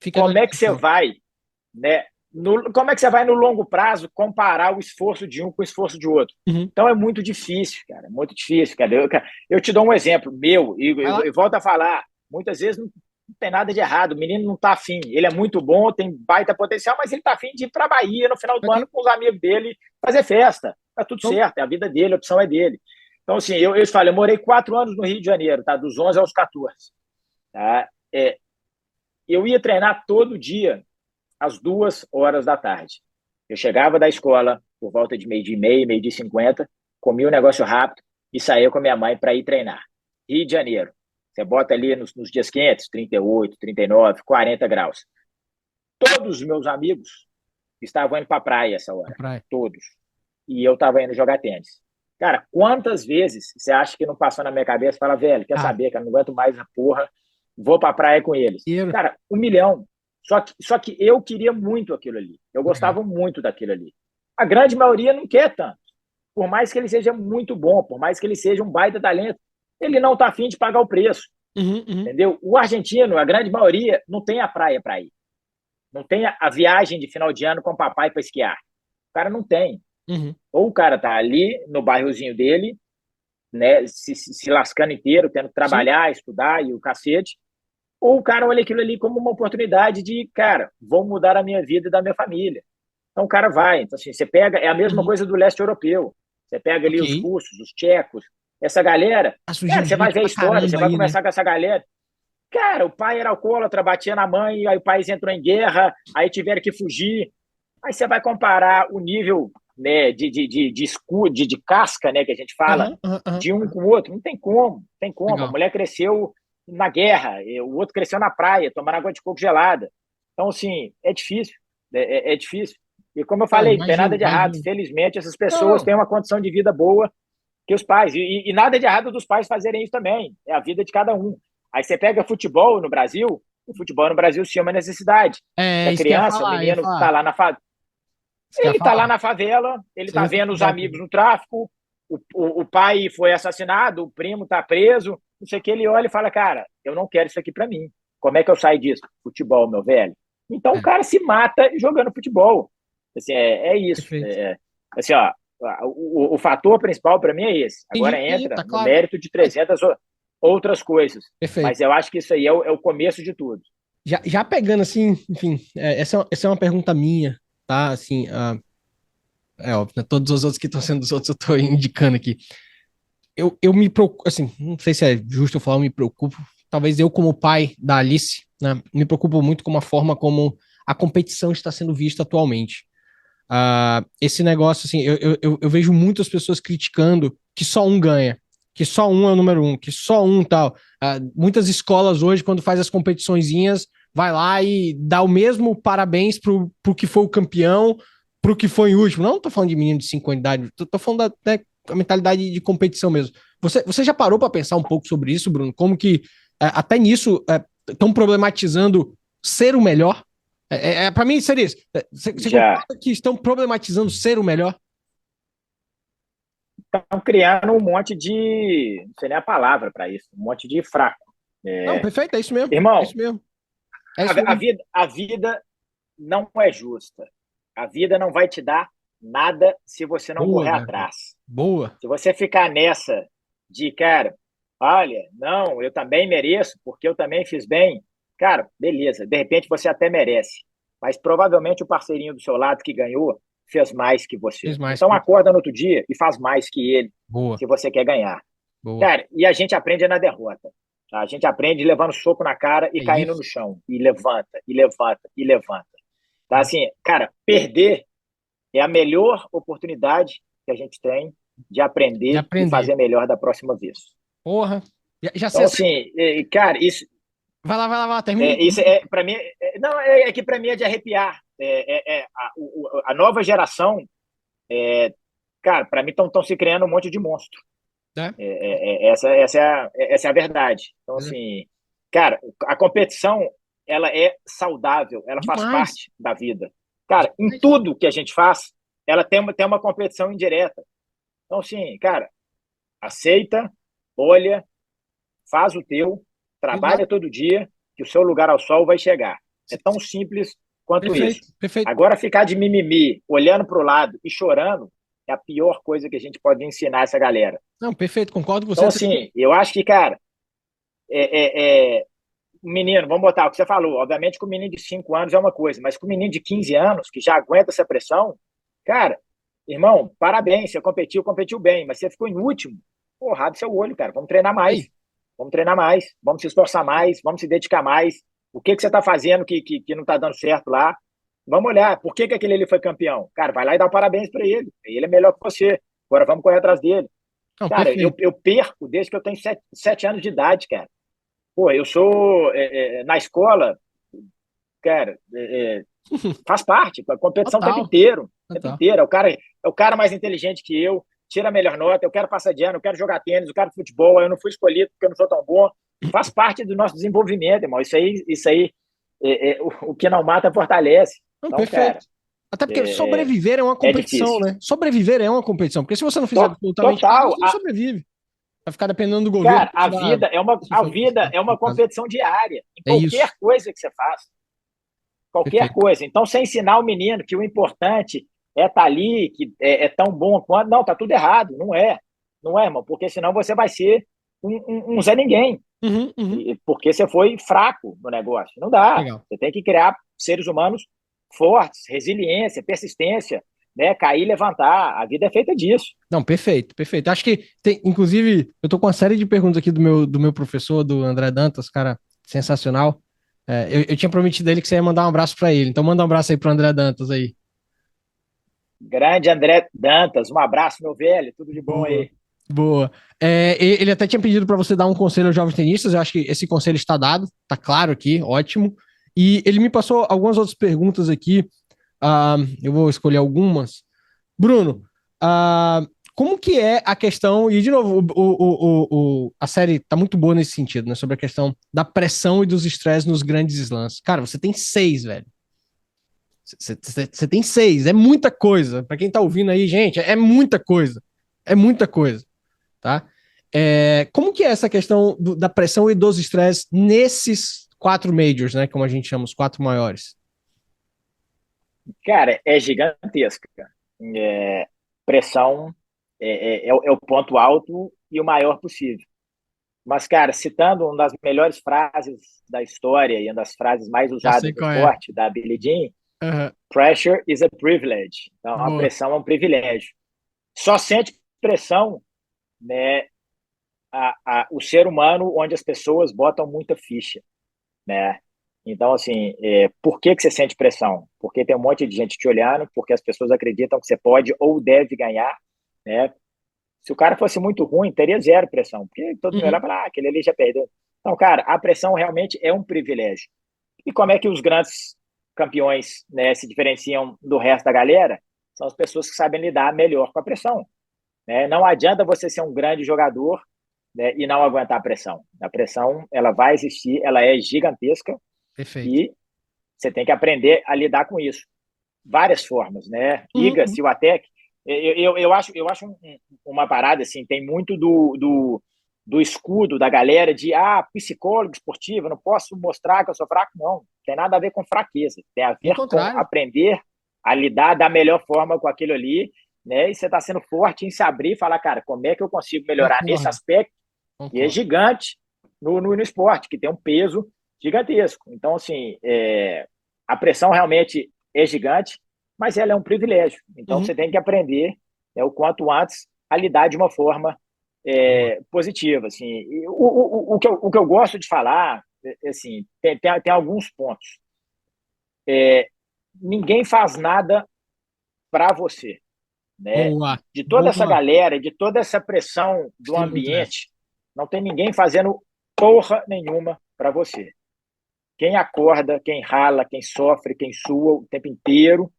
Fica na como é que você diversão. vai, né? Como é que você vai no longo prazo comparar o esforço de um com o esforço de outro? Uhum. Então é muito difícil, cara, é muito difícil, cara. Eu te dou um exemplo meu, e Vai lá. eu volto a falar, muitas vezes não tem nada de errado, o menino não está afim, ele é muito bom, tem baita potencial, mas ele está afim de ir para a Bahia no final do ano Ok. com os amigos dele fazer festa, tá tudo Show. certo, é a vida dele, a opção é dele. Então, assim, eu falo, eu morei 4 anos no Rio de Janeiro, tá? Dos 11 aos 14. Tá? Eu ia treinar todo dia às 2 horas da tarde. Eu chegava da escola por volta de meio-dia e meia, meio-dia e 50, comia um negócio rápido e saía com a minha mãe para ir treinar. Rio de Janeiro. Você bota ali nos dias quentes, 38, 39, 40 graus. Todos os meus amigos estavam indo para a praia essa Na hora. praia. Todos. E eu estava indo jogar tênis. Cara, quantas vezes você acha que não passou na minha cabeça e fala, velho, quer Ah, saber, cara, não aguento mais a porra, vou pra praia com eles. dinheiro. Cara, 1 milhão. Só que eu queria muito aquilo ali. Eu Legal. gostava muito daquilo ali. A grande maioria não quer tanto. Por mais que ele seja muito bom, por mais que ele seja um baita talento, ele não tá afim de pagar o preço. Uhum, uhum, Entendeu? O argentino, a grande maioria, não tem a praia para ir. Não tem a viagem de final de ano com o papai para esquiar. O cara não tem. uhum. Ou o cara tá ali no bairrozinho dele, né, se lascando inteiro, tendo que Sim. trabalhar, estudar e o cacete, ou o cara olha aquilo ali como uma oportunidade de, cara, vou mudar a minha vida e da minha família. Então o cara vai. Então, assim, você pega, é a mesma Uhum. coisa do leste europeu. Você pega ali os Ok. russos, os tchecos, essa galera, Tá cara, surgindo você vai gente ver a pra história, você caramba vai aí, né? conversar com essa galera. Cara, o pai era alcoólatra, batia na mãe, aí o país entrou em guerra, aí tiveram que fugir. Aí você vai comparar o nível, né, de escudo, de casca, né, que a gente fala, Aham, aham, aham. de um com o outro. Não tem como, não tem como. A Legal. mulher cresceu na guerra, o outro cresceu na praia, tomando água de coco gelada. Então, assim, é difícil, é difícil. E como eu Não, falei, não tem imagino, nada de errado. imagino. Felizmente, essas pessoas Não, têm uma condição de vida boa que os pais. E nada de errado dos pais fazerem isso também. É a vida de cada um. Aí você pega futebol no Brasil, o futebol no Brasil se chama necessidade. é A isso que eu ia criança, o falar, eu ia menino está falar. lá na Isso que eu ia ele está lá falar. na favela, ele Você está vê vendo os futebol amigos também. no tráfico, o pai foi assassinado, o primo está preso, não sei o que, ele olha e fala, cara, eu não quero isso aqui para mim. Como é que eu saio disso? Futebol, meu velho. Então o É, cara se mata jogando futebol. Assim, é isso. perfeito. Assim, ó, o fator principal para mim é esse. Entendi, Agora entendi, entra tá no claro. mérito de Mas, 300 outras coisas. Mas perfeito. eu acho que isso aí é o começo de tudo. Já pegando assim, enfim, essa é uma pergunta minha, tá? Assim, é óbvio, né? Todos os outros que estão sendo dos outros eu tô indicando aqui. Eu me preocupo, assim, não sei se é justo eu falar, eu me preocupo. Talvez eu, como pai da Alice, né, me preocupo muito com a forma como a competição está sendo vista atualmente. Esse negócio, assim, eu vejo muitas pessoas criticando que só um ganha, que só um é o número um, que só um tal. Muitas escolas hoje, quando faz as competiçõezinhas, vai lá e dá o mesmo parabéns pro que foi o campeão, pro que foi o último. Não tô falando de menino de 5 anos de idade, tô falando da mentalidade de competição mesmo. Você já parou para pensar um pouco sobre isso, Bruno? Como que até nisso estão problematizando ser o melhor? Para mim seria isso. Você Já concorda que estão problematizando ser o melhor? estão criando um monte de, não sei nem a palavra para isso, um monte de fraco. Não, É, perfeito, é isso mesmo. É irmão, isso mesmo. É isso a mesmo. vida, a vida não é justa. A vida não vai te dar nada se você não Boa, correr garoto. atrás. Boa. Se você ficar nessa de, cara, olha, não, eu também mereço, porque eu também fiz bem, cara, beleza, de repente você até merece. mas provavelmente o parceirinho do seu lado que ganhou fez mais que você. Fez mais Então que... acorda no outro dia e faz mais que ele, Boa, se você quer ganhar. boa. Cara, e a gente aprende na derrota. Tá? A gente aprende levando soco na cara e É caindo isso. no chão. E levanta, e levanta, e levanta. Tá? Assim, cara, perder é a melhor oportunidade que a gente tem de De aprender e aprender. fazer melhor da próxima vez. Porra. Já sei. Então, assim, cara, Vai lá, termina. isso é, para mim, não, é que para mim é de arrepiar. A nova geração, cara, para mim estão se criando um monte de monstro. Né? Essa é a verdade. Então, assim, cara, a competição, ela é saudável, ela faz Demais. parte da vida. Cara, em Demais. tudo que a gente faz, ela tem uma competição indireta. Então, assim, cara, aceita, olha, faz o teu, trabalha Exato. todo dia, que o seu lugar ao sol vai chegar. É tão simples quanto isso. Perfeito, perfeito. Agora, ficar de mimimi, olhando para o lado e chorando, é a pior coisa que a gente pode ensinar essa galera. Não, perfeito, concordo com Então, você. assim, eu acho que, cara, menino, vamos botar o que você falou. Obviamente que o menino de 5 anos é uma coisa, mas com o menino de 15 anos, que já aguenta essa pressão, cara, irmão, parabéns, você competiu bem, mas você ficou em último. Porra, abre seu olho, cara. Vamos treinar mais. Aí, Vamos treinar mais, vamos se esforçar mais, vamos se dedicar mais. O que você está fazendo que não está dando certo lá? Vamos olhar, por que aquele ali foi campeão? Cara, vai lá e dá um parabéns para ele. Ele é melhor que você. Agora vamos correr atrás dele. não, Cara, eu, perfeito. eu perco desde que eu tenho 7 anos de idade, cara. Pô, eu sou na escola, cara, faz parte, a competição o tempo Total, inteiro, o tempo total. inteiro. É o cara mais inteligente que eu, tira a melhor nota, eu quero passar de ano, eu quero jogar tênis, eu quero futebol, eu não fui escolhido porque eu não sou tão bom. Faz parte do nosso desenvolvimento, irmão. Isso aí o que não mata fortalece. Não, Então, perfeito. cara, Até porque sobreviver é uma é competição, difícil. né? Sobreviver é uma competição. Porque se você não fizer absolutamente nada, Total. você não sobrevive. Vai ficar dependendo do governo Cara, pra tirar a posição vida é uma no caso. competição diária, em É isso. qualquer coisa que você faça. Qualquer Perfeito. coisa. Então, você ensinar o menino que o importante é estar ali, que é tão bom quanto. Não, tá tudo errado. Não é. Não é, irmão, porque senão você vai ser um Zé Ninguém. Uhum, uhum. Porque você foi fraco no negócio. Não dá. Legal. Você tem que criar seres humanos fortes, resiliência, persistência, né? Cair e levantar. A vida é feita disso. Não, perfeito, perfeito. Acho que tem, inclusive, eu tô com uma série de perguntas aqui do meu professor, do André Dantas, cara, sensacional. Eu tinha prometido a ele que você ia mandar um abraço pra ele, então manda um abraço aí pro André Dantas aí. Grande André Dantas, um abraço, meu velho. Tudo de bom Boa, aí. boa. Ele até tinha pedido pra você dar um conselho aos jovens tenistas, eu acho que esse conselho está dado, tá claro aqui, ótimo. E ele me passou algumas outras perguntas aqui, eu vou escolher algumas. Bruno, ah, como que é a questão, e de novo, a série tá muito boa nesse sentido, né? Sobre a questão da pressão e dos estresses nos grandes slams. Cara, você tem 6, velho. Você tem 6, é muita coisa. Pra quem tá ouvindo aí, gente, é muita coisa. É muita coisa, tá? Como que é essa questão da pressão e dos estresses nesses 4 majors, né? Como a gente chama, os 4 maiores. Cara, é gigantesca. Pressão é o ponto alto e o maior possível. Mas, cara, citando uma das melhores frases da história e uma das frases mais Já sei usadas no qual é. esporte, da Billie Jean, Uhum. pressure is a privilege. Então, a Boa. pressão é um privilégio. Só sente pressão, né, o ser humano onde as pessoas botam muita ficha, né? Então, assim, por que você sente pressão? Porque tem um monte de gente te olhando, porque as pessoas acreditam que você pode ou deve ganhar, né? Se o cara fosse muito ruim, teria zero pressão, porque todo mundo Uhum. olha e fala, aquele ali já perdeu. Então, cara, a pressão realmente é um privilégio. E como é que os grandes campeões, né, se diferenciam do resto da galera? São as pessoas que sabem lidar melhor com a pressão, né? Não adianta você ser um grande jogador, né, e não aguentar a pressão. A pressão, ela vai existir, ela é gigantesca Perfeito. e você tem que aprender a lidar com isso. Várias formas, né? Uhum, Iga, uhum. Swiatek, eu acho uma parada assim, tem muito do escudo da galera de psicólogo esportivo, não posso mostrar que eu sou fraco, não. Tem nada a ver com fraqueza, tem a Pelo ver com contrário. aprender a lidar da melhor forma com aquilo ali, né? E você está sendo forte em se abrir e falar, cara, como é que eu consigo melhorar nesse Concordo. aspecto? E é Concordo. gigante no esporte, que tem um peso gigantesco. Então, assim, a pressão realmente é gigante, mas ela é um privilégio. Então, você tem que aprender, né, o quanto antes a lidar de uma forma positiva. Assim. E o que eu gosto de falar, assim, tem alguns pontos. Ninguém faz nada para você. Né? Boa, De toda essa boa. galera, de toda essa pressão do Gostei muito dessa. ambiente, não tem ninguém fazendo porra nenhuma para você. Quem acorda, quem rala, quem sofre, quem sua o tempo inteiro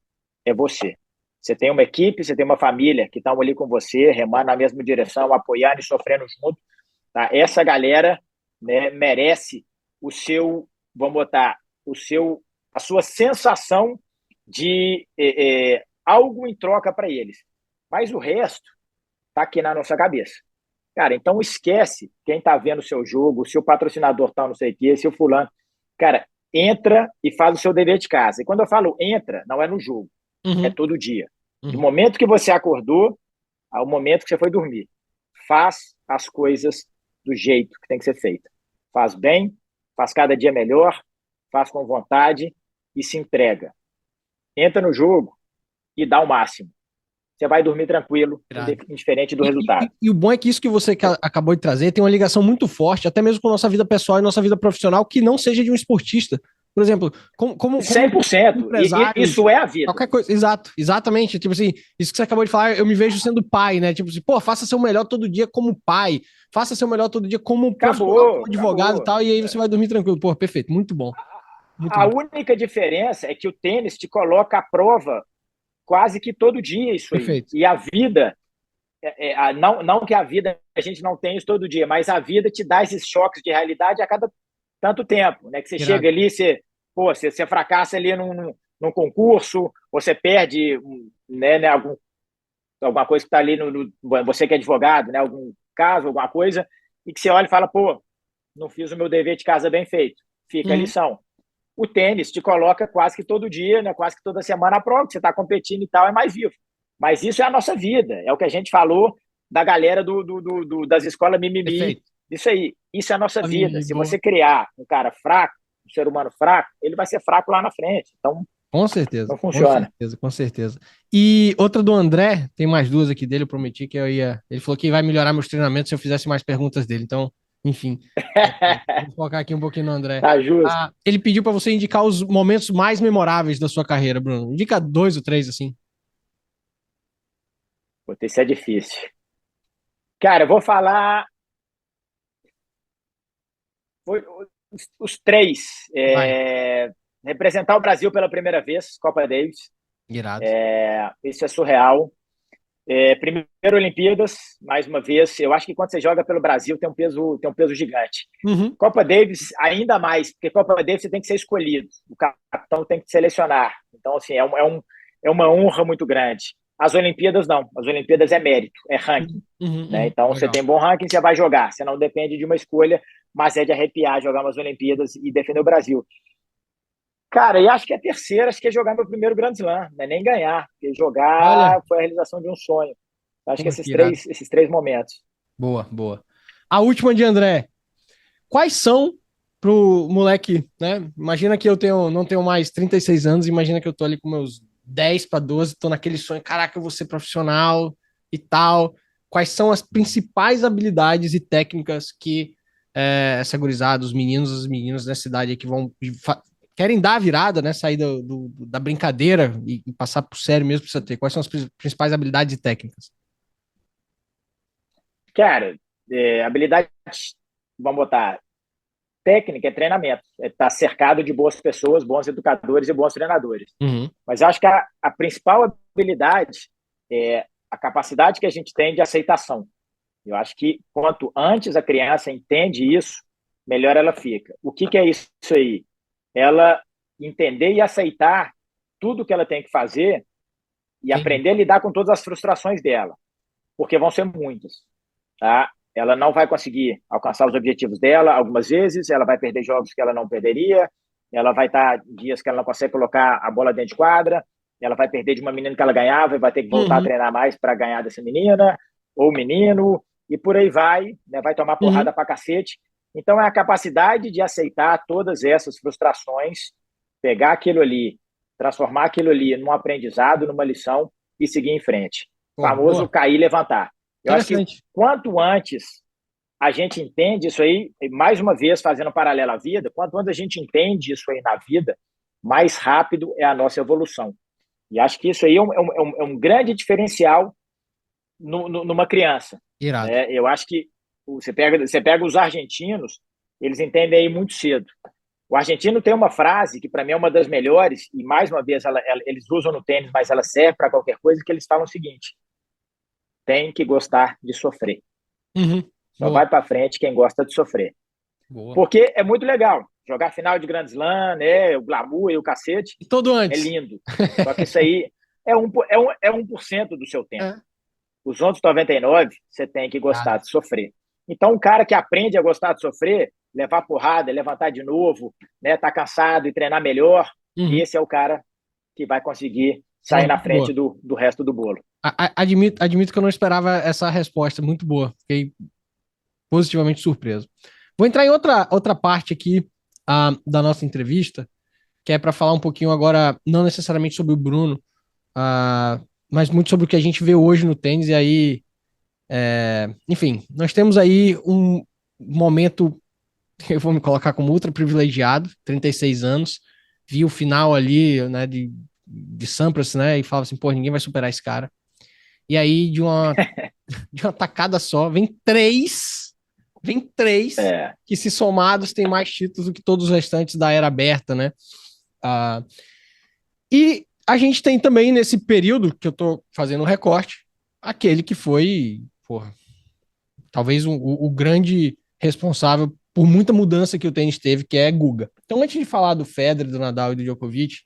é você. Você tem uma equipe, você tem uma família que estão ali com você, remando na mesma direção, apoiando e sofrendo junto. Tá? Essa galera, né, merece o seu, vamos botar, a sua sensação de algo em troca para eles. Mas o resto está aqui na nossa cabeça. Cara, então esquece quem está vendo o seu jogo, se o patrocinador tá não sei o quê, se o fulano. Cara, entra e faz o seu dever de casa. E quando eu falo entra, não é no jogo, é Uhum, todo dia. Do uhum. momento que você acordou ao momento que você foi dormir. Faz as coisas do jeito que tem que ser feita. Faz bem, faz cada dia melhor, faz com vontade e se entrega. Entra no jogo e dá o máximo. Você vai dormir tranquilo, Irado. indiferente do E, resultado. e o bom é que isso que você acabou de trazer tem uma ligação muito forte, até mesmo com nossa vida pessoal e nossa vida profissional, que não seja de um esportista. Por exemplo, como 100%. E empresários, isso é a vida. qualquer coisa. Exato, exatamente. Tipo assim, isso que você acabou de falar, eu me vejo sendo pai, né? Tipo assim, pô, faça seu melhor todo dia como pai, faça seu melhor todo dia como profissional, como Acabou, advogado e acabou. tal, e aí você vai dormir tranquilo. Pô, perfeito, muito bom, muito A bom. única diferença é que o tênis te coloca à prova quase que todo dia isso aí. Perfeito. E a vida, não que a vida a gente não tenha isso todo dia, mas a vida te dá esses choques de realidade a cada tanto tempo, né? Que você Irado. chega ali, você fracassa ali num concurso, você perde, né, alguma coisa que está ali você que é advogado, né? Algum caso, alguma coisa, e que você olha e fala, pô, não fiz o meu dever de casa bem feito. Fica a Uhum. lição. O tênis te coloca quase que todo dia, né, quase que toda semana à prova, que você está competindo e tal, é mais vivo. Mas isso é a nossa vida, é o que a gente falou da galera das escolas mimimi, Perfeito. isso aí, isso é a nossa A vida. mimimi, Se boa. você criar um cara fraco, um ser humano fraco, ele vai ser fraco lá na frente. Então, Com certeza, não com funciona. certeza, com certeza. E outra do André, tem mais duas aqui dele, eu prometi que eu ia. Ele falou que vai melhorar meus treinamentos se eu fizesse mais perguntas dele. Então, enfim, vou focar aqui um pouquinho no André. Tá justo. Ah, ele pediu para você indicar os momentos mais memoráveis da sua carreira, Bruno. Indica dois ou três, assim. Puta, isso é difícil. Cara, eu vou falar os três. Vai. Representar o Brasil pela primeira vez, Copa Davis. Irado. Isso é surreal. Primeiro Olimpíadas, mais uma vez. Eu acho que quando você joga pelo Brasil tem um peso gigante. Uhum. Copa Davis, ainda mais, porque Copa Davis você tem que ser escolhido. O capitão tem que te selecionar. Então, assim, é uma honra muito grande. As Olimpíadas, não. As Olimpíadas é mérito, é ranking. Uhum, uhum, Né? uhum. Então, você Legal. tem bom ranking, você vai jogar. Você não depende de uma escolha, mas é de arrepiar jogar umas Olimpíadas e defender o Brasil. Cara, e acho que a terceira, acho que é jogar meu primeiro Grand Slam, não é nem ganhar, porque Olha, jogar foi a realização de um sonho. Acho pô, que que irado. esses três momentos. Boa, boa. A última de André. Quais são pro moleque, né? Imagina que eu não tenho mais 36 anos, imagina que eu tô ali com meus 10 para 12, tô naquele sonho, caraca, eu vou ser profissional e tal. Quais são as principais habilidades e técnicas que essa gurizada, os meninos, as meninas da cidade aí que querem dar a virada, né? Sair da brincadeira e passar pro sério mesmo precisa ter. Quais são as principais habilidades e técnicas? Cara, habilidade, vamos botar, técnica é treinamento. É estar cercado de boas pessoas, bons educadores e bons treinadores. Uhum. Mas acho que a principal habilidade é a capacidade que a gente tem de aceitação. Eu acho que quanto antes a criança entende isso, melhor ela fica. O que é isso aí? Ela entender e aceitar tudo que ela tem que fazer e Entendi. aprender a lidar com todas as frustrações dela, porque vão ser muitas. Tá? Ela não vai conseguir alcançar os objetivos dela algumas vezes, ela vai perder jogos que ela não perderia, ela vai estar dias que ela não consegue colocar a bola dentro de quadra, ela vai perder de uma menina que ela ganhava e vai ter que voltar a Uhum. treinar mais para ganhar dessa menina, ou menino, e por aí vai, né? Vai tomar Uhum. porrada para cacete. Então, é a capacidade de aceitar todas essas frustrações pegar aquilo ali, transformar aquilo ali num aprendizado, numa lição e seguir em frente. O Pô, famoso boa. cair e levantar. Eu acho que Interessante. quanto antes a gente entende isso aí, mais uma vez fazendo um paralelo à vida, quanto antes a gente entende isso aí na vida, mais rápido é a nossa evolução. E acho que isso aí é um grande diferencial numa criança. Irado. Né? Eu acho que você pega os argentinos, eles entendem aí muito cedo. O argentino tem uma frase que para mim é uma das melhores, e mais uma vez eles usam no tênis, mas ela serve para qualquer coisa, que eles falam o seguinte: tem que gostar de sofrer. Uhum. Só Boa, vai para frente quem gosta de sofrer. boa. Porque é muito legal. Jogar final de Grand Slam, né? O glamour e o cacete, E todo é antes. lindo. Só que isso aí é 1% do seu tempo. É. Os outros 99%, você tem que gostar Irado. de sofrer. Então, um cara que aprende a gostar de sofrer, levar porrada, levantar de novo, né? Tá cansado e treinar melhor, Uhum. esse é o cara que vai conseguir Pô, sair na muito frente boa. do resto do bolo. Admito que eu não esperava essa resposta. Muito boa. Fiquei positivamente surpreso. Vou entrar em outra parte aqui da nossa entrevista, que é para falar um pouquinho agora, não necessariamente sobre o Bruno, mas muito sobre o que a gente vê hoje no tênis. E aí, enfim, nós temos aí um momento, eu vou me colocar como ultra privilegiado, 36 anos, vi o final ali, né, de Sampras, né, e falava assim, pô, ninguém vai superar esse cara. E aí, de uma tacada só, vem três É, que, se somados, têm mais títulos do que todos os restantes da era aberta, né? Ah, e a gente tem também, nesse período que eu tô fazendo o recorte, aquele que foi, porra, talvez o grande responsável por muita mudança que o tênis teve, que é Guga. Então, antes de falar do Federer, do Nadal e do Djokovic,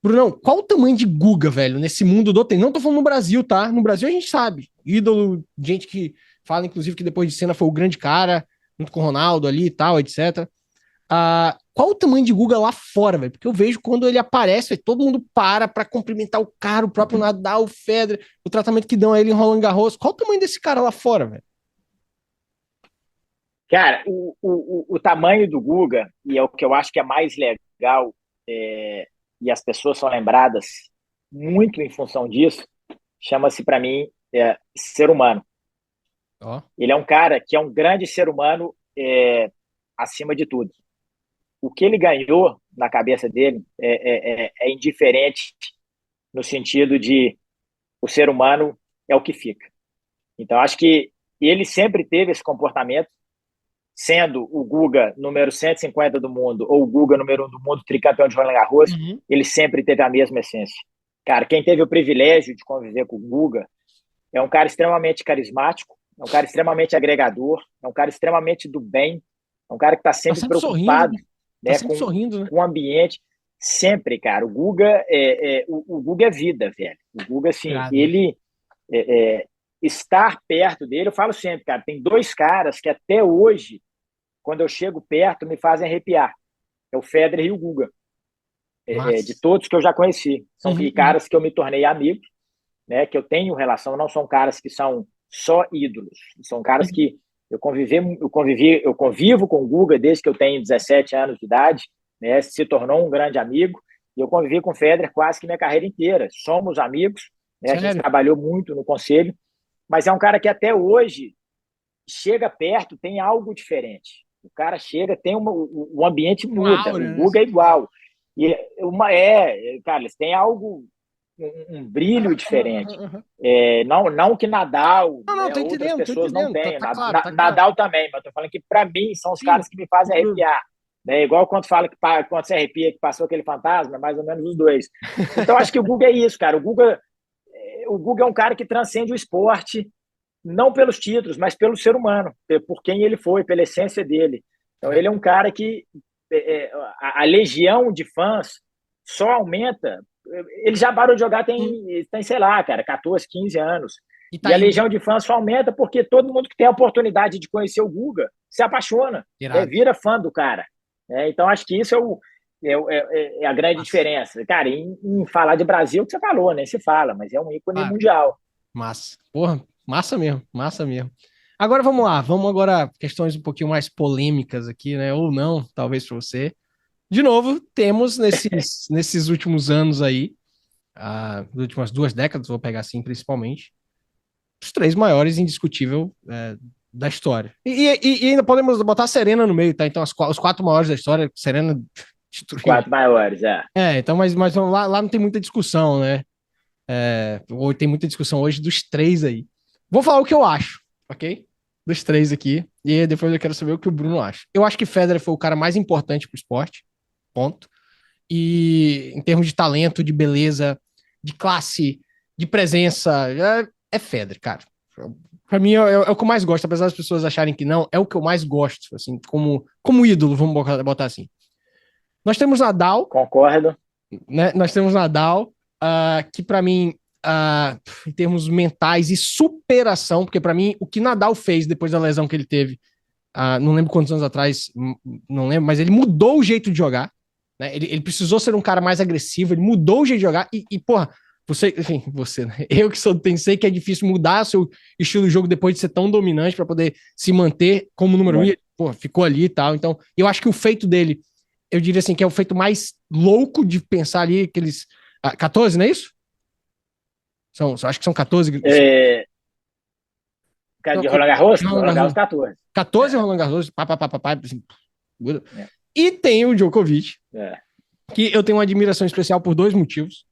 Brunão, qual o tamanho de Guga, velho, nesse mundo do tênis? Não tô falando no Brasil, tá? No Brasil a gente sabe. Ídolo, gente que fala, inclusive, que depois de cena foi o grande cara, junto com o Ronaldo ali e tal, etc. Qual o tamanho de Guga lá fora, velho? Porque eu vejo quando ele aparece, véio, todo mundo para cumprimentar o cara, o próprio Nadal, o Federer, o tratamento que dão a ele em Roland Garros. Qual o tamanho desse cara lá fora, velho? cara, o tamanho do Guga, e é o que eu acho que é mais legal, é, e as pessoas são lembradas muito em função disso, chama-se para mim ser humano. Ó, Ele é um cara que é um grande ser humano acima de tudo. O que ele ganhou na cabeça dele é indiferente no sentido de o ser humano é o que fica. Então, acho que ele sempre teve esse comportamento, sendo o Guga número 150 do mundo ou o Guga número 1 do mundo, tricampeão de Roland Garros, uhum. ele sempre teve a mesma essência. Cara, quem teve o privilégio de conviver com o Guga é um cara extremamente carismático, é um cara extremamente agregador, é um cara extremamente do bem, é um cara que está Tá sempre sempre sorrindo, preocupado, né? Tá né, sempre sorrindo, né? com o ambiente. Sempre, cara. O Guga o Guga é vida, velho. O Guga, assim, Irado, né? ele estar perto dele, eu falo sempre, cara, tem dois caras que até hoje, quando eu chego perto, me fazem arrepiar. É o Federer e o Guga, de Mas. todos que eu já conheci. São Uhum, uhum. caras que eu me tornei amigo, né, que eu tenho relação, não são caras que são só ídolos, são caras Uhum. que eu convivo com o Guga desde que eu tenho 17 anos de idade, né, se tornou um grande amigo, e eu convivi com o Federer quase que minha carreira inteira. Somos amigos, né, a gente Sério? trabalhou muito no conselho, mas é um cara que até hoje chega perto, tem algo diferente. O cara chega, tem o ambiente Uma muda, o aura, né? Guga é igual. E cara, eles têm algo, um brilho diferente. Aham. Não que Nadal, Não, não, né, tô outras entendendo, tô pessoas não entendendo. Tá, tenham. tá claro, tá claro. Nadal também, mas tô falando que para mim são os Sim, caras que me fazem tudo. arrepiar. Né? Igual quando fala que quando você arrepia que passou aquele fantasma, mais ou menos os dois. Então acho que o Guga é isso, cara. O Guga é um cara que transcende o esporte, não pelos títulos, mas pelo ser humano, por quem ele foi, pela essência dele. Então, É. ele é um cara que a legião de fãs só aumenta. Ele já parou de jogar Hum. tem, sei lá, cara, 14, 15 anos. E tá E a aí, né? legião de fãs só aumenta porque todo mundo que tem a oportunidade de conhecer o Guga se apaixona, Irado. vira fã do cara. Então, acho que isso é a grande Massa. diferença. Cara, em falar de Brasil, que você falou, nem se fala, mas é um ícone Claro. mundial. Massa. Porra, massa mesmo, massa mesmo. Agora vamos lá, vamos agora questões um pouquinho mais polêmicas aqui, né? Ou não, talvez para você. de novo, temos nesses últimos anos aí, nas últimas 2 décadas, vou pegar assim principalmente, os 3 maiores indiscutível da história. E ainda podemos botar a Serena no meio, tá? Então os 4 maiores da história, Serena Os destruiu. 4 maiores, é. Então, mas lá não tem muita discussão, né? Ou tem muita discussão hoje dos 3 aí. Vou falar o que eu acho, ok? Dos 3 aqui. E aí depois eu quero saber o que o Bruno acha. Eu acho que Federer foi o cara mais importante pro esporte. Ponto. E em termos de talento, de beleza, de classe, de presença, é Federer, cara. Pra mim é o que eu mais gosto, apesar das pessoas acharem que não, é o que eu mais gosto, assim, como ídolo, vamos botar assim. Nós temos Nadal, Concordo. né? Nós temos Nadal, que pra mim, em termos mentais e superação, porque pra mim, o que Nadal fez depois da lesão que ele teve, não lembro quantos anos atrás, não lembro, mas ele mudou o jeito de jogar, né? Ele precisou ser um cara mais agressivo, ele mudou o jeito de jogar porra, você, né? Eu que pensei que é difícil mudar seu estilo de jogo depois de ser tão dominante para poder se manter como número 1, e, porra, ficou ali e tal. Então, eu acho que o feito dele, eu diria assim, que é o feito mais louco de pensar ali, aqueles 14, não é isso? Acho que são 14. De Roland Garros? Roland Roland Garros Garros. 14. 14 Roland Garros, assim, e tem o Djokovic, que eu tenho uma admiração especial por 2 motivos.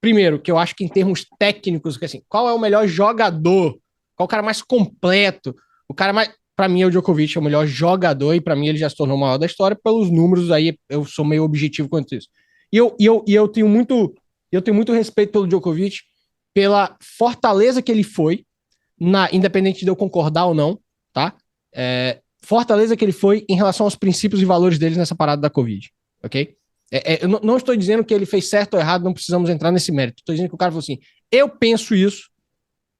Primeiro, que eu acho que em termos técnicos, assim, qual é o melhor jogador? Qual o cara mais completo? O cara mais. Pra mim, o Djokovic é o melhor jogador e pra mim ele já se tornou o maior da história pelos números aí. Eu sou meio objetivo quanto isso. Eu tenho muito respeito pelo Djokovic, pela fortaleza que ele foi, independente de eu concordar ou não, tá? Fortaleza que ele foi em relação aos princípios e valores deles nessa parada da Covid, ok? Eu não estou dizendo que ele fez certo ou errado, não precisamos entrar nesse mérito. Estou dizendo que o cara falou assim: eu penso isso,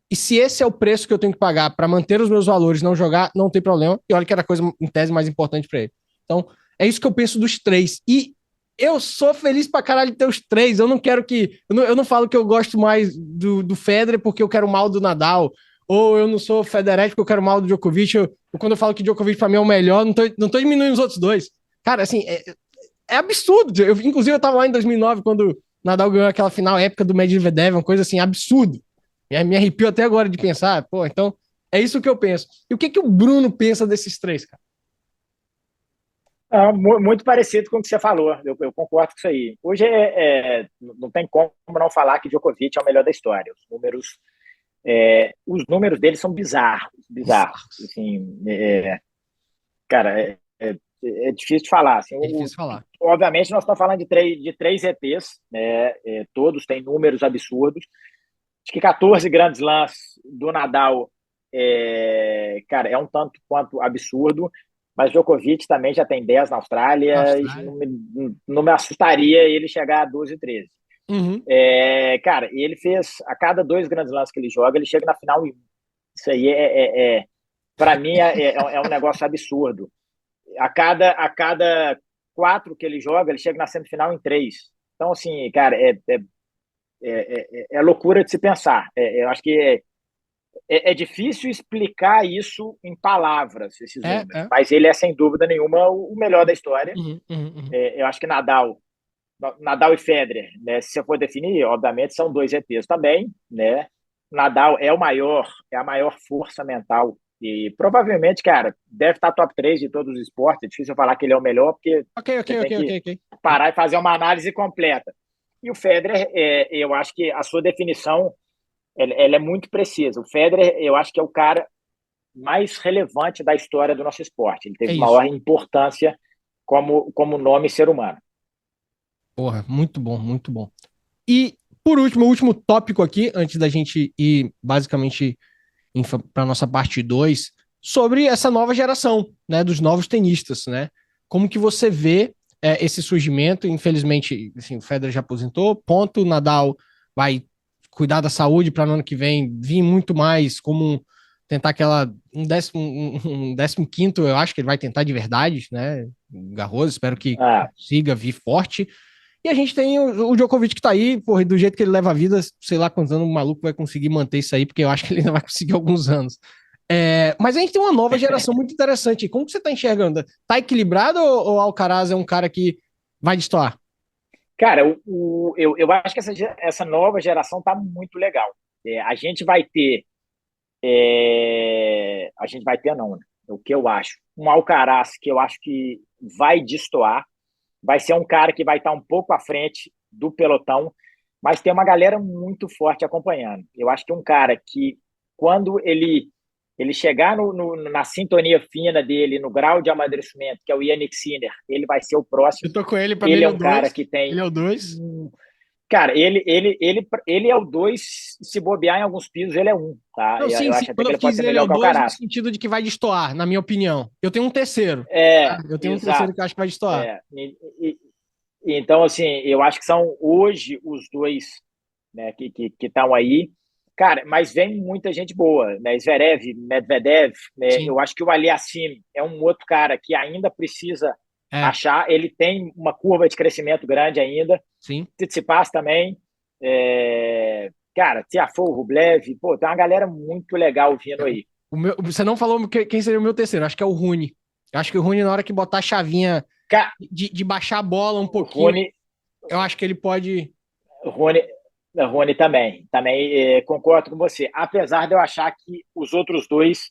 e se esse é o preço que eu tenho que pagar para manter os meus valores, não jogar, não tem problema. E olha que era a coisa, em tese, mais importante para ele. Então, é isso que eu penso dos 3. E eu sou feliz pra caralho de ter os 3. Eu não quero que. Eu não falo que eu gosto mais do Federer porque eu quero mal do Nadal. Ou eu não sou Federer porque eu quero mal do Djokovic. Quando eu falo que Djokovic pra mim é o melhor, não tô diminuindo os outros 2. Cara, assim, é absurdo. Inclusive, eu tava lá em 2009, quando Nadal ganhou aquela final épica do Medvedev, uma coisa assim, absurdo. E me arrepio até agora de pensar, pô, então é isso que eu penso. E o que o Bruno pensa desses 3, cara? Muito parecido com o que você falou, eu concordo com isso aí. Hoje não tem como não falar que Djokovic é o melhor da história. Os números dele são bizarros. Assim, cara, é difícil de falar. Assim, É difícil falar. Obviamente, nós estamos falando de três ETs, né? Todos têm números absurdos. Acho que 14 grandes lãs do Nadal, cara, é um tanto quanto absurdo, mas Djokovic também já tem 10 na Austrália, e não me assustaria ele chegar a 12 e 13. Uhum. Cara, e ele fez, a cada 2 grandes lãs que ele joga, ele chega na final em 1. Isso aí para mim, é um negócio absurdo. A cada 4 que ele joga, ele chega na semifinal em 3. Então, assim, cara, é loucura de se pensar. Eu acho que é difícil explicar isso em palavras, esses números. Mas ele é, sem dúvida nenhuma, o melhor da história. Uhum. Eu acho que Nadal e Federer, né, se eu for definir, obviamente, são 2 ETs também, né? Nadal é a maior força mental. E provavelmente, cara, deve estar top 3 de todos os esportes. É difícil falar que ele é o melhor, porque você tem que parar e fazer uma análise completa. E o Federer, eu acho que a sua definição ela é muito precisa. O Federer, eu acho que é o cara mais relevante da história do nosso esporte. Ele teve maior importância como nome ser humano. Porra, muito bom, muito bom. E, por último, o último tópico aqui, antes da gente ir basicamente para nossa parte 2, sobre essa nova geração, né, dos novos tenistas, né? Como que você vê esse surgimento? Infelizmente, assim, o Federer já aposentou, ponto. Nadal vai cuidar da saúde para no ano que vem vir muito mais como tentar um 15º, eu acho que ele vai tentar de verdade, né? Garros, espero que consiga vir forte. E a gente tem o Djokovic que tá aí, porra, do jeito que ele leva a vida, sei lá quantos anos o maluco vai conseguir manter isso aí, porque eu acho que ele ainda vai conseguir alguns anos. Mas a gente tem uma nova geração muito interessante. Como que você tá enxergando? Tá equilibrado ou Alcaraz é um cara que vai destoar? Cara, eu acho que essa nova geração tá muito legal. A gente vai ter. A gente vai ter, não, né? O que eu acho. Um Alcaraz que eu acho que vai destoar. Vai ser um cara que vai estar um pouco à frente do pelotão, mas tem uma galera muito forte acompanhando. Eu acho que um cara que, quando ele chegar na sintonia fina dele, no grau de amadurecimento, que é o Yannick Sinner, ele vai ser o próximo. Eu tô com ele, pra mim Ele ele é é o um cara 2. que Ele tem. é o 2. Cara, ele é o dois, se bobear em alguns pisos, ele é um, tá? Não, sim, Eu sim. acho até Quando que eu ele pode fiz ser ele é melhor o que o 2 no Alcaraz. sentido de que vai destoar, na minha opinião. Eu tenho um terceiro. Tá? É, Eu tenho um terceiro exato. que eu acho que vai destoar. É. Então, assim, eu acho que são hoje os dois, né, que estão aí. Cara, mas vem muita gente boa, né? Zverev, Medvedev, né? Sim. Eu acho que o Aliassime é um outro cara que ainda precisa É, achar. Ele tem uma curva de crescimento grande ainda. sim. Tsitsipas também. Cara, Tiafoe, Rublev, pô, tem uma galera muito legal vindo aí. Você não falou quem seria o meu terceiro. Acho que é o Rune. Eu acho que o Rune, na hora que botar a chavinha Cara, de baixar a bola um pouquinho, Rony, eu acho que ele pode. Rony, Rony também concordo com você. Apesar de eu achar que os outros dois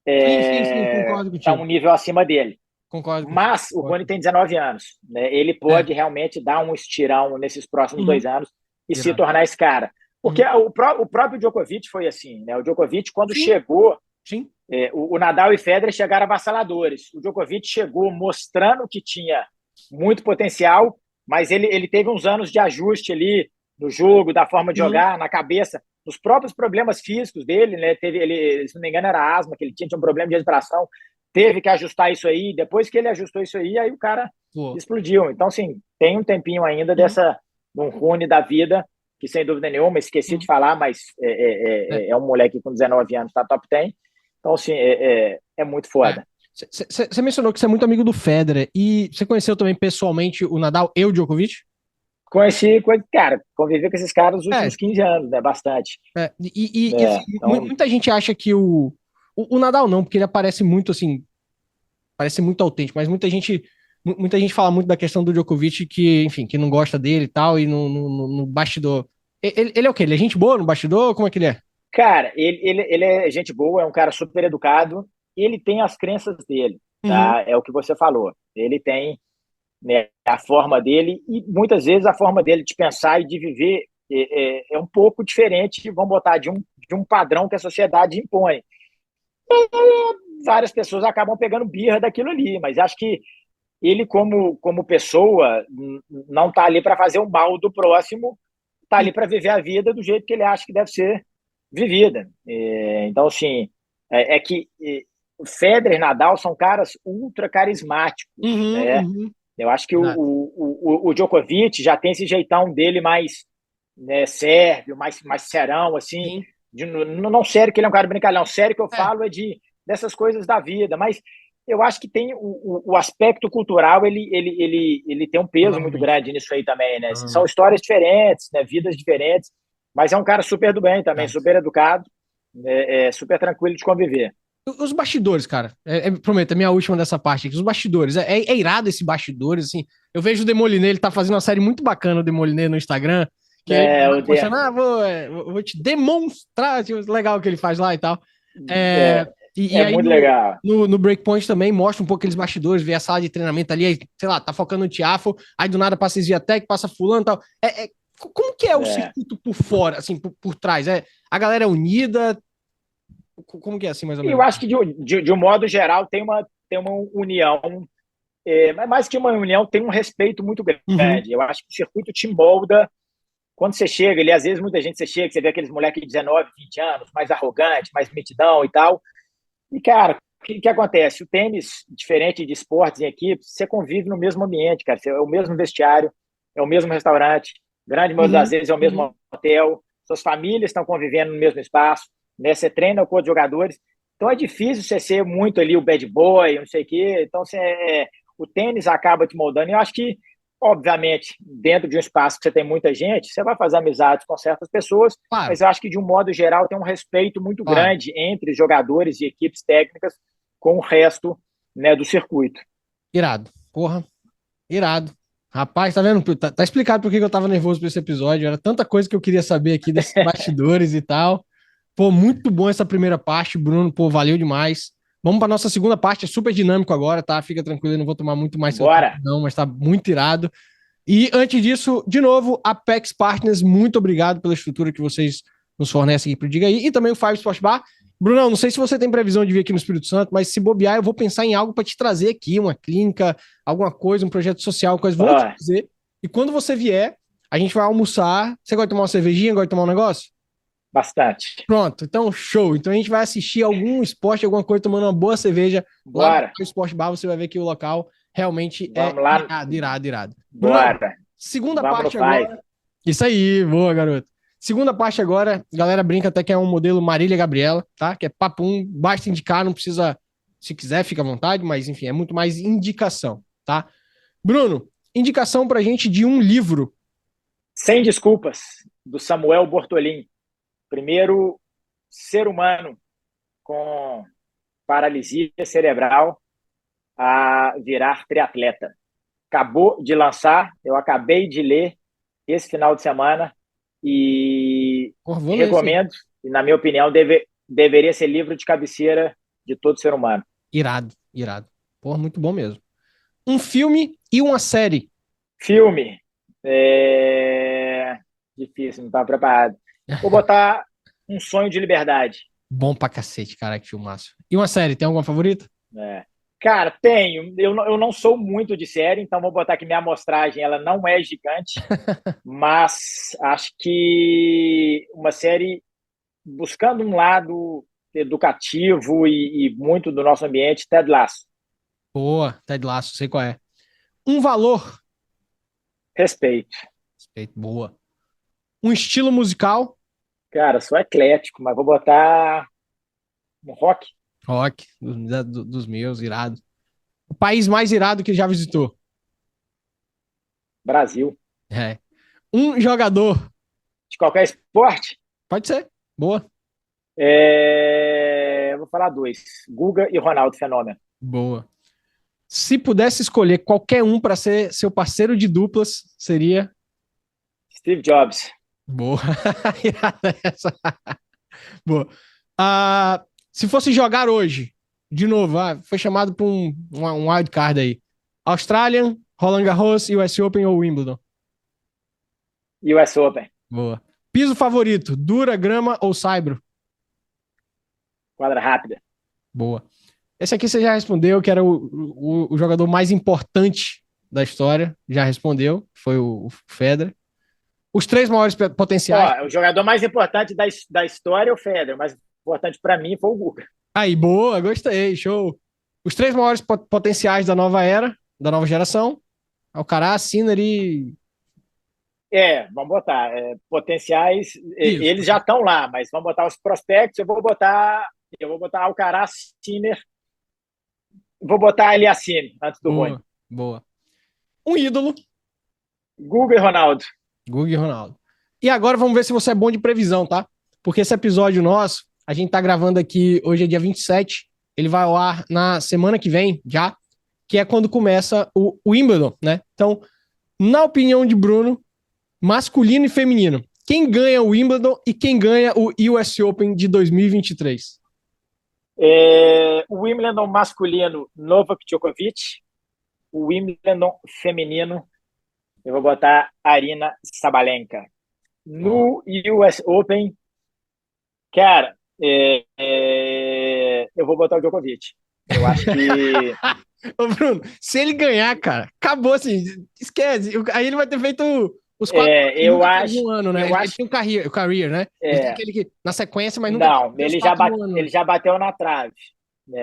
Sim, sim, sim, concordo estão contigo. um nível acima dele. Concordo contigo. Mas o Rony tem 19 anos, né? Ele É. pode realmente dar um estirão nesses próximos Uhum. 2 anos e se Irado. tornar esse cara. Porque Uhum. o próprio Djokovic foi assim, né? O Djokovic, quando Sim, chegou, sim. o Nadal e Federer chegaram avassaladores. O Djokovic chegou mostrando que tinha muito potencial, mas ele teve uns anos de ajuste ali no jogo, da forma de Uhum. jogar, na cabeça, nos próprios problemas físicos dele, né? Ele, se não me engano, era asma, que ele tinha um problema de respiração, teve que ajustar isso aí. Depois que ele ajustou isso aí o cara Pô. explodiu. Então, assim, tem um tempinho ainda Uhum. um Rune da vida, que sem dúvida nenhuma, esqueci de Uhum. falar, mas É, é um moleque com 19 anos, tá top 10. Então, assim, é muito é. foda. Você mencionou que você é muito amigo do Federer e você conheceu também pessoalmente o Nadal e o Djokovic? Cara, convivi com esses caras nos É, últimos 15 anos, né? Bastante. assim, Então, muita gente acha que o Nadal não, porque ele aparece muito assim, parece muito autêntico, mas muita gente fala muito da questão do Djokovic que, enfim, que não gosta dele e tal, e no bastidor. Ele é o quê? Ele é gente boa no bastidor? Como é que ele é? cara, ele é gente boa, é um cara super educado, ele tem as crenças dele, Uhum. tá? É o que você falou. Ele tem, né, a forma dele, e muitas vezes a forma dele de pensar e de viver é um pouco diferente, vamos botar, de um padrão que a sociedade impõe. Várias pessoas acabam pegando birra daquilo ali, mas acho que ele, como pessoa, não está ali para fazer o mal do próximo, está ali para viver a vida do jeito que ele acha que deve ser vivida. Então, assim, é que o Federer e Nadal são caras ultra carismáticos, Uhum, né? uhum. Eu acho que Irado. o Djokovic já tem esse jeitão dele mais, né, sérvio, mais serão, assim. Sim. Não sério que ele é um cara brincalhão, sério que eu É. falo dessas coisas da vida, mas eu acho que tem o aspecto cultural, ele tem um peso muito Provavelmente. grande nisso aí também, né? São Provavelmente. histórias diferentes, né? Vidas diferentes, mas é um cara super do bem também, Irado. super educado, super tranquilo de conviver. Os bastidores, cara. Prometo, é minha última dessa parte aqui. Os bastidores. É irado esse bastidores, assim. Eu vejo o Demoliner, ele tá fazendo uma série muito bacana, o Demoliner, no Instagram, que ele É, vai postando, vou te demonstrar, tipo, legal o que ele faz lá e tal. É, é, e é aí muito legal. no Breakpoint também mostra um pouco aqueles bastidores, vê a sala de treinamento ali, aí, sei lá, tá focando no Tiafo, aí do nada passa Sviatek, passa fulano e tal. Como que é o É. circuito por fora, assim, por trás? A galera é unida? Como que é assim, mais ou E eu menos? acho que, de um modo geral, tem uma união, mas mais que uma união, tem um respeito muito Uhum. grande. Eu acho que o circuito te molda quando você chega. Às vezes, muita gente você chega, você vê aqueles moleques de 19, 20 anos, mais arrogante, mais metidão e tal. E, cara, o que acontece? O tênis, diferente de esportes em equipe, você convive no mesmo ambiente, cara. É o mesmo vestiário, é o mesmo restaurante, grande maioria das Uhum. vezes é o mesmo Uhum. hotel, suas famílias estão convivendo no mesmo espaço, né? Você treina com outros jogadores. Então é difícil você ser muito ali o bad boy, não sei o quê. Então o tênis acaba te moldando. E eu acho que, obviamente, dentro de um espaço que você tem muita gente, você vai fazer amizades com certas pessoas, Claro, mas eu acho que, de um modo geral, tem um respeito muito claro. grande entre jogadores e equipes técnicas com o resto, né, do circuito. Irado. Porra, irado. Rapaz, tá vendo? Tá explicado por que que eu tava nervoso pra esse episódio. Era tanta coisa que eu queria saber aqui desses bastidores e tal. Pô, muito bom essa primeira parte, Bruno. Pô, valeu demais. Vamos pra nossa segunda parte, é super dinâmico agora, tá? Fica tranquilo, eu não vou tomar muito mais seu tempo, Bora! não, mas tá muito irado. E antes disso, de novo, Apex Partners, muito obrigado pela estrutura que vocês nos fornecem aqui pro Diga aí. E também o Five Sport Bar. Brunão, não sei se você tem previsão de vir aqui no Espírito Santo, mas se bobear, eu vou pensar em algo para te trazer aqui, uma clínica, alguma coisa, um projeto social, coisa. Vou te Ó, dizer. E quando você vier, a gente vai almoçar. Você gosta de tomar uma cervejinha? Gosta de tomar um negócio? bastante. Pronto, então show. Então a gente vai assistir algum esporte, alguma coisa, tomando uma boa cerveja lá no Bora! Sport Bar. Você vai ver que o local realmente é Vamos lá. irado, irado, irado. Brunão, Bora! segunda Vamos no parte Five. agora. Isso aí, boa, garoto. Segunda parte agora, a galera brinca até que é um modelo Marília Gabriela, tá? Que é papum, basta indicar, não precisa, se quiser, fica à vontade, mas enfim, é muito mais indicação, tá? Bruno, indicação pra gente de um livro. Sem Desculpas, do Samuel Bortolin. Primeiro ser humano com paralisia cerebral a virar triatleta. Acabou de lançar, eu acabei de ler esse final de semana e Porra, vou ler esse aí. recomendo, e na minha opinião, deveria ser livro de cabeceira de todo ser humano. Irado, irado. Porra, muito bom mesmo. Um filme e uma série. Filme, difícil, não estava preparado. Vou botar Um Sonho de Liberdade. Bom pra cacete, cara, que filmaço. E uma série, tem alguma favorita? É. Cara, tenho. Eu não sou muito de série, então vou botar que minha amostragem ela não é gigante, mas acho que uma série buscando um lado educativo e muito do nosso ambiente, Ted Lasso. Boa, Ted Lasso, sei qual é. Um valor. Respeito. Respeito, boa. Um estilo musical. Cara, sou eclético, mas vou botar um rock. Rock, dos meus, irado. O país mais irado que já visitou. Brasil. É. Um jogador. De qualquer esporte, Pode ser. Boa. vou falar dois: Guga e Ronaldo Fenômeno. Boa. Se pudesse escolher qualquer um para ser seu parceiro de duplas, seria. Steve Jobs. Boa. Irada essa. Boa. Se fosse jogar hoje, de novo, foi chamado para um wild card aí. Australian, Roland Garros, US Open ou Wimbledon? US Open. Boa. Piso favorito, dura, grama ou saibro? Quadra rápida. Boa. Esse aqui você já respondeu, que era o jogador mais importante da história. Já respondeu, foi o Federer. Os três maiores potenciais. Ó, o jogador mais importante da história é o Federer, o mais importante para mim foi o Guga. Aí, boa, gostei, show. Os três maiores potenciais da nova era, da nova geração. Alcaraz, Sinner e... Vamos botar. Potenciais, Isso. eles já estão lá, mas vamos botar os prospectos. Eu vou botar Alcaraz, Sinner, vou botar Aliassime antes do Rony. Boa, boa. Um ídolo, Guga e Ronaldo. Guga e Ronaldo. E agora vamos ver se você é bom de previsão, tá? Porque esse episódio nosso, a gente tá gravando aqui, hoje é dia 27, ele vai ao ar na semana que vem, já, que é quando começa o Wimbledon, né? Então, na opinião de Bruno, masculino e feminino, quem ganha o Wimbledon e quem ganha o US Open de 2023? O Wimbledon masculino, Novak Djokovic. O Wimbledon feminino, eu vou botar Arina Sabalenka. No US Open, cara, eu vou botar o Djokovic. Eu acho que... Ô, Bruno, se ele ganhar, cara, acabou assim, esquece. Aí ele vai ter feito os quatro eu acho, no ano, né? eu Ele acho, tem o career, né? Ele tem aquele que, na sequência, mas nunca não, fez os ele já, quatro no ano, ele né? já bateu na trave.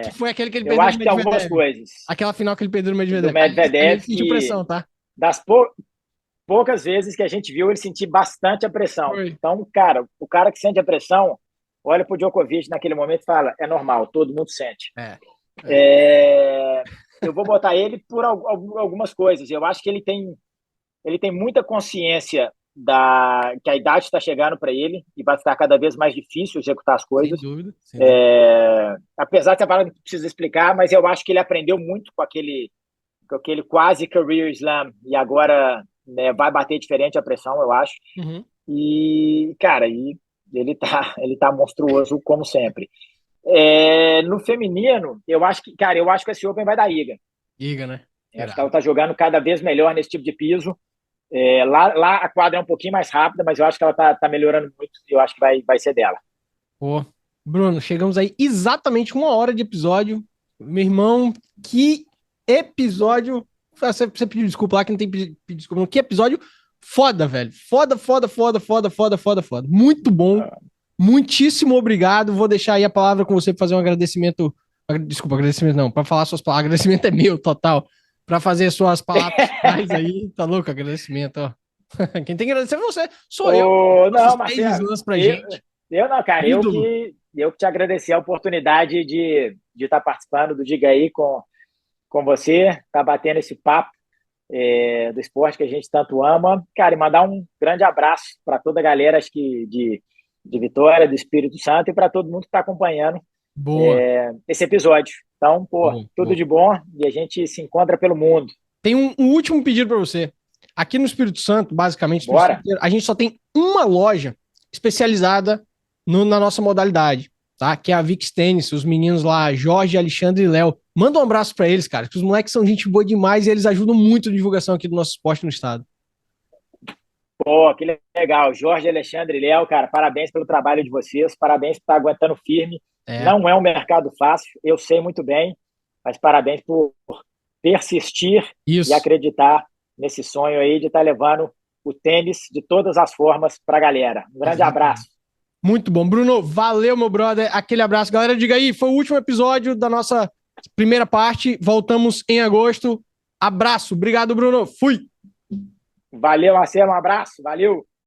Que foi aquele que ele Eu perdeu acho no que tem algumas Medvedev. coisas Aquela final que ele perdeu no do Medvedev. Aí ele Medvedev sentiu pressão, tá? das poucas vezes que a gente viu ele sentir bastante a pressão. Foi. Então, cara, o cara que sente a pressão, olha pro Djokovic naquele momento e fala, é normal, todo mundo sente. Eu vou botar ele por algumas coisas. Eu acho que ele tem muita consciência que a idade está chegando para ele e vai ficar cada vez mais difícil executar as coisas. Sem dúvida. Sem dúvida. Apesar de ser palavra que precisa explicar, mas eu acho que ele aprendeu muito com aquele com aquele quase career slam, e agora, né, vai bater diferente a pressão, eu acho. Uhum. E, cara, ele tá monstruoso como sempre. No feminino, eu acho que esse Open vai dar Iga. Iga, né? Eu acho que ela Irado. tá jogando cada vez melhor nesse tipo de piso. Lá a quadra é um pouquinho mais rápida, mas eu acho que ela tá melhorando muito e eu acho que vai ser dela. Pô. Bruno, chegamos aí exatamente 1 hora de episódio. Meu irmão, que episódio. Você pediu desculpa lá que não tem pedir desculpa. Não. Que episódio foda, velho. Foda, foda, foda, foda, foda, foda, foda. Muito bom. Muitíssimo obrigado. Vou deixar aí a palavra com você para fazer um agradecimento. Desculpa, agradecimento não. Para falar suas palavras. Agradecimento é meu, total. Para fazer suas palavras finais aí. Tá louco? Agradecimento, ó. Quem tem que agradecer é você. Sou eu. Não, Nossos 3 Marcelo, slams pra gente. eu não, cara, Ídolo. eu que te agradeci a oportunidade de estar participando do Diga aí com você, tá batendo esse papo do esporte que a gente tanto ama. Cara, e mandar um grande abraço para toda a galera acho que de Vitória, do Espírito Santo e para todo mundo que está acompanhando Boa. esse episódio. Então, pô, Boa, tudo boa. de bom e a gente se encontra pelo mundo. Tem um último pedido para você. Aqui no Espírito Santo, basicamente, Bora? a gente só tem uma loja especializada na nossa modalidade, tá? Que é a Vix Tênis, os meninos lá, Jorge, Alexandre e Léo. Manda um abraço para eles, cara, que os moleques são gente boa demais e eles ajudam muito na divulgação aqui do nosso esporte no estado. Pô, que legal. Jorge, Alexandre e Léo, cara, parabéns pelo trabalho de vocês, parabéns por estar aguentando firme. É, Não é um mercado fácil, eu sei muito bem, mas parabéns por persistir e isso. acreditar nesse sonho aí de estar levando o tênis de todas as formas para a galera. Um grande Exatamente. abraço. Muito bom. Bruno, valeu, meu brother. Aquele abraço. Galera, diga aí, foi o último episódio da nossa primeira parte. Voltamos em agosto. Abraço. Obrigado, Bruno. Fui. Valeu, Marcelo, um abraço. Valeu.